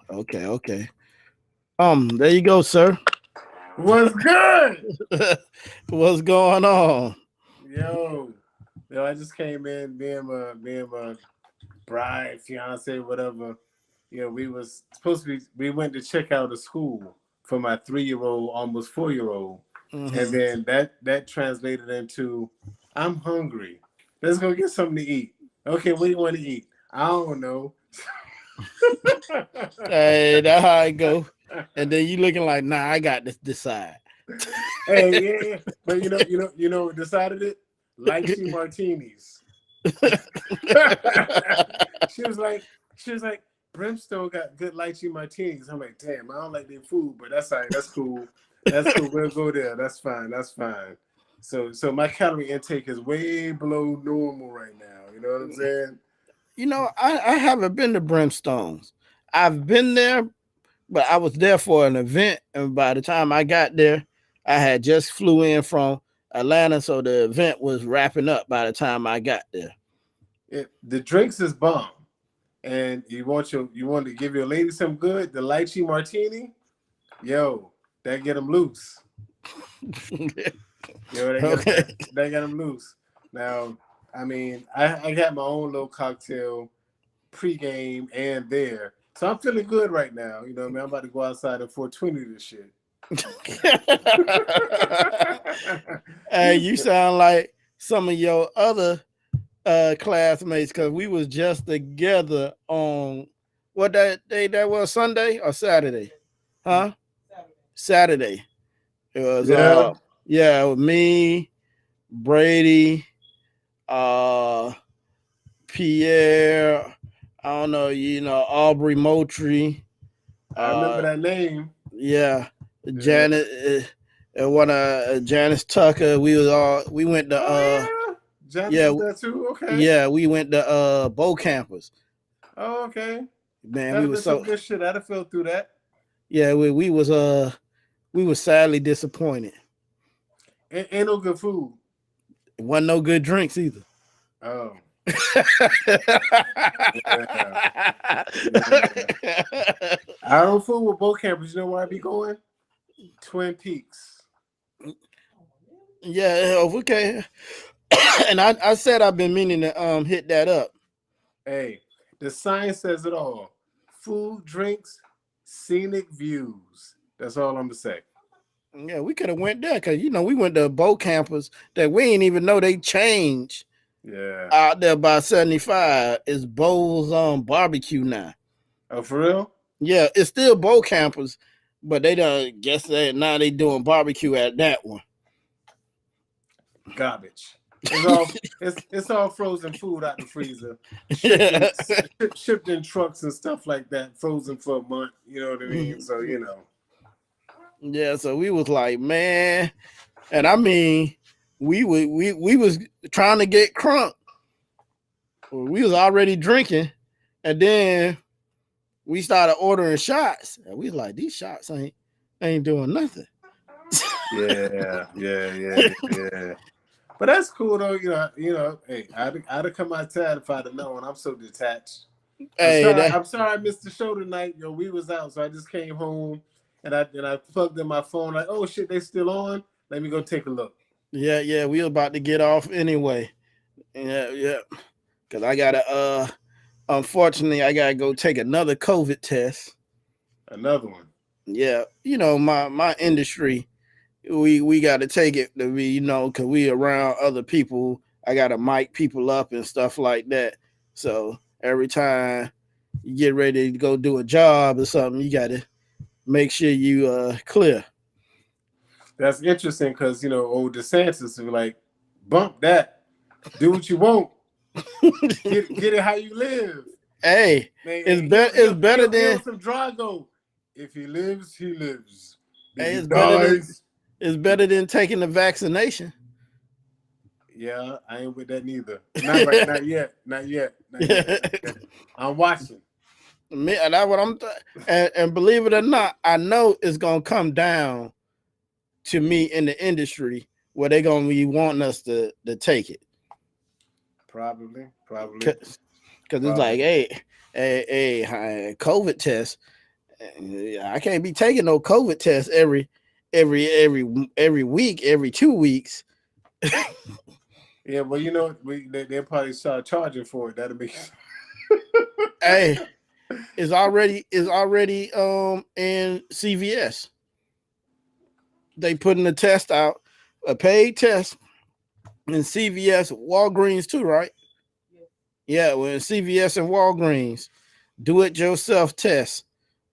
Okay. There you go, sir. What's good? What's going on? Yo, I just came in, being my bride, fiance, whatever. We was supposed to be. We went to check out a school for my 3-year-old, almost 4-year-old, and then that translated into, I'm hungry. Let's go get something to eat. Okay, what do you want to eat? I don't know. Hey, that's how it go. And then you looking like, nah, I got to decide. Hey, yeah. But you know, what decided it? Lychee martinis. she was like, Brimstone got good lychee martinis. I'm like, damn, I don't like their food, but that's all right. That's cool. That's cool. We'll go there. That's fine. That's fine. So my calorie intake is way below normal right now. You know what I'm saying? You know, I haven't been to Brimstones. I've been there, but I was there for an event, and by the time I got there, I had just flew in from Atlanta, so the event was wrapping up by the time I got there. The drinks is bomb, and you want to give your lady some good. The lychee martini, yo, that get them loose. Yo, they get them loose. Now, I mean, I got my own little cocktail pregame and there. So I'm feeling good right now. You know what I mean? I'm about to go outside at 420 this shit. Hey, you sound like some of your other classmates, because we was just together on what that was, Sunday or Saturday? Huh? Saturday. It was it was me, Brady, Pierre, I don't know, Aubrey Moultrie. I remember that name. Yeah, Janet, Janice Tucker. We went to Janice was there too. Okay. Yeah, we went to Bo Campers. Oh, okay. Man, we was so good shit. I'd have fell through that. Yeah, we was sadly disappointed. Ain't no good food. It wasn't no good drinks either. Oh. I don't fool with Bo Campers. You know where I be going? Twin Peaks. Yeah, okay. And I said I've been meaning to hit that up. Hey, the sign says it all. Food, drinks, scenic views. That's all I'm gonna say. Yeah, we could have went there because we went to Bo Campers that we ain't even know they changed. Yeah. Out there by 75 is Bo's barbecue now. Oh, for real? Yeah, it's still Bo Campers, but they don't guess that now they doing barbecue at that one. Garbage. It's all frozen food out the freezer. Shipped in trucks and stuff like that, frozen for a month. You know what I mean? So Yeah, so we was like, man, and I mean, we was trying to get crunk. We was already drinking, and then we started ordering shots, and we was like, these shots ain't doing nothing. Yeah. But that's cool though, Hey, I'd have come outside if I'd have known. I'm so detached. I'm sorry I missed the show tonight. We was out, so I just came home and I plugged in my phone. Like, oh shit, they still on. Let me go take a look. Yeah, we were about to get off anyway. Yeah. Cause I gotta unfortunately I gotta go take another COVID test. Another one. Yeah, my industry, we gotta take it to be, cause we around other people. I gotta mic people up and stuff like that. So every time you get ready to go do a job or something, you gotta make sure you clear. That's interesting because old DeSantis was like, bump that, do what you want, get it how you live. Hey, man, it's better than some Drago. If he lives, he lives. Hey, it's better than taking the vaccination. Yeah, I ain't with that neither. Not yet. I'm watching. Man, that's what I'm and believe it or not, I know it's gonna come down to me in the industry where they're gonna be wanting us to take it. Probably. Because it's like, hey, COVID test. I can't be taking no COVID test every week, every 2 weeks. Yeah, well, they'll probably start charging for it. That'll be. Hey, it's already in CVS. They putting a test out, a paid test in CVS, Walgreens too, right? Yeah, well, in CVS and Walgreens, do it yourself test,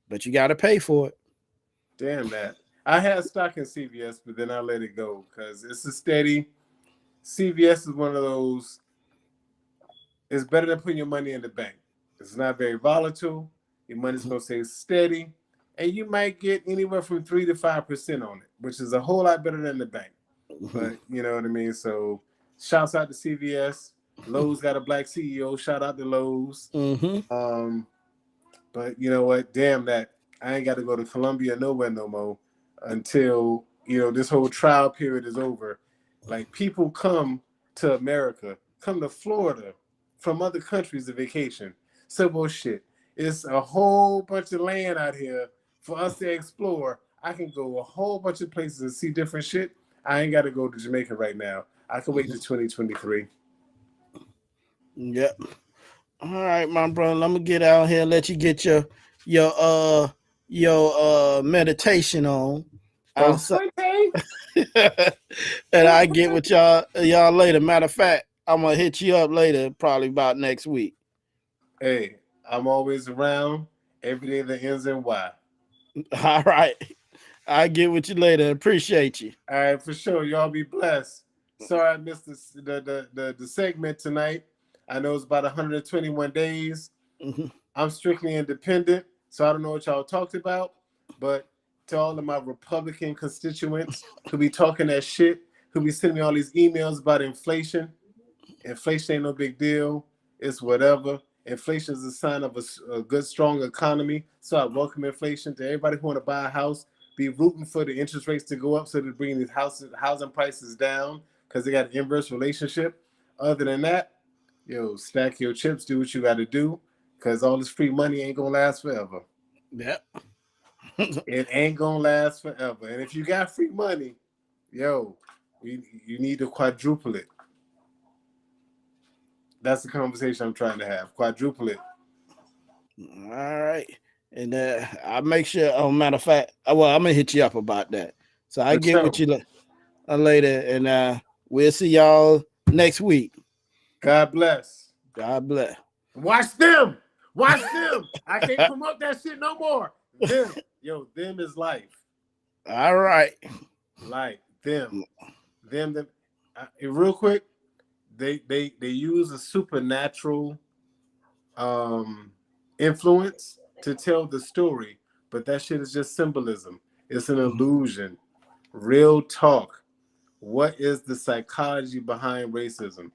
but you got to pay for it. Damn that. I had stock in CVS, but then I let it go because it's a steady. CVS is one of those. It's better than putting your money in the bank. It's not very volatile. Your money's gonna stay steady, and you might get anywhere from 3 to 5% on it, which is a whole lot better than the bank. But you know what I mean. So, shouts out to CVS. Lowe's got a black CEO. Shout out to Lowe's. But you know what? Damn that. I ain't got to go to Columbia nowhere no more until this whole trial period is over. Like people come to America, come to Florida from other countries to vacation. So bullshit. It's a whole bunch of land out here for us to explore. I can go a whole bunch of places and see different shit. I ain't got to go to Jamaica right now. I can wait to 2023. Yep. All right, my brother. Let me get out here and let you get your meditation on. Oh, And I get with y'all later. Matter of fact, I'm gonna hit you up later, probably about next week. Hey, I'm always around. Every day that ends in Y. All right. I get with you later. Appreciate you. All right, for sure. Y'all be blessed. Sorry I missed the segment tonight. I know it's about 121 days. Mm-hmm. I'm strictly independent, so I don't know what y'all talked about. But to all of my Republican constituents who be talking that shit, who be sending me all these emails about inflation ain't no big deal. It's whatever. Inflation is a sign of a good, strong economy. So I welcome inflation. To everybody who want to buy a house, be rooting for the interest rates to go up so to bring these housing prices down because they got an inverse relationship. Other than that, stack your chips, do what you got to do because all this free money ain't going to last forever. Yep. It ain't going to last forever. And if you got free money, you need to quadruple it. That's the conversation I'm trying to have. Quadruple it. All right. And I'll make sure, matter of fact, I'm going to hit you up about that. So I get with you later, and we'll see y'all next week. God bless. God bless. Watch them. Watch them. I can't promote that shit no more. Them is life. All right. Like them. Real quick, they use a supernatural influence to tell the story, but that shit is just symbolism. It's an illusion. Real talk. What is the psychology behind racism?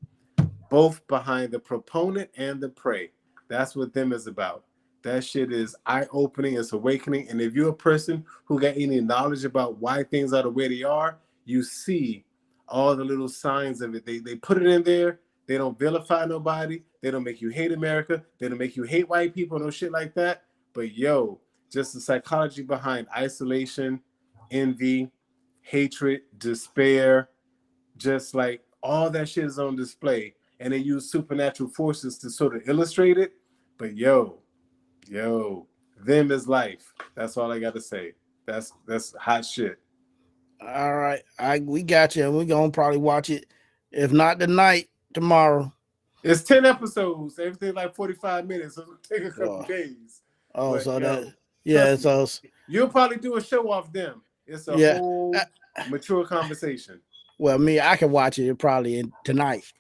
Both behind the proponent and the prey. That's what them is about. That shit is eye-opening, it's awakening. And if you're a person who got any knowledge about why things are the way they are, you see all the little signs of it. They put it in there. They don't vilify nobody. They don't make you hate America. They don't make you hate white people, no shit like that. But just the psychology behind isolation, envy, hatred, despair, just like all that shit is on display. And they use supernatural forces to sort of illustrate it. But them is life. That's all I got to say. That's hot shit. All right. We got you. And we're going to probably watch it. If not tonight, tomorrow. It's 10 episodes. Everything like 45 minutes. So it'll take a couple days. Oh, but, so you'll probably do a show off them. It's a whole mature conversation. Well, I can watch it probably tonight.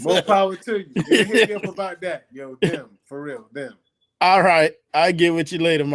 More power to you. Hit me up about that. Them. For real. Them. All right. I'll get with you later,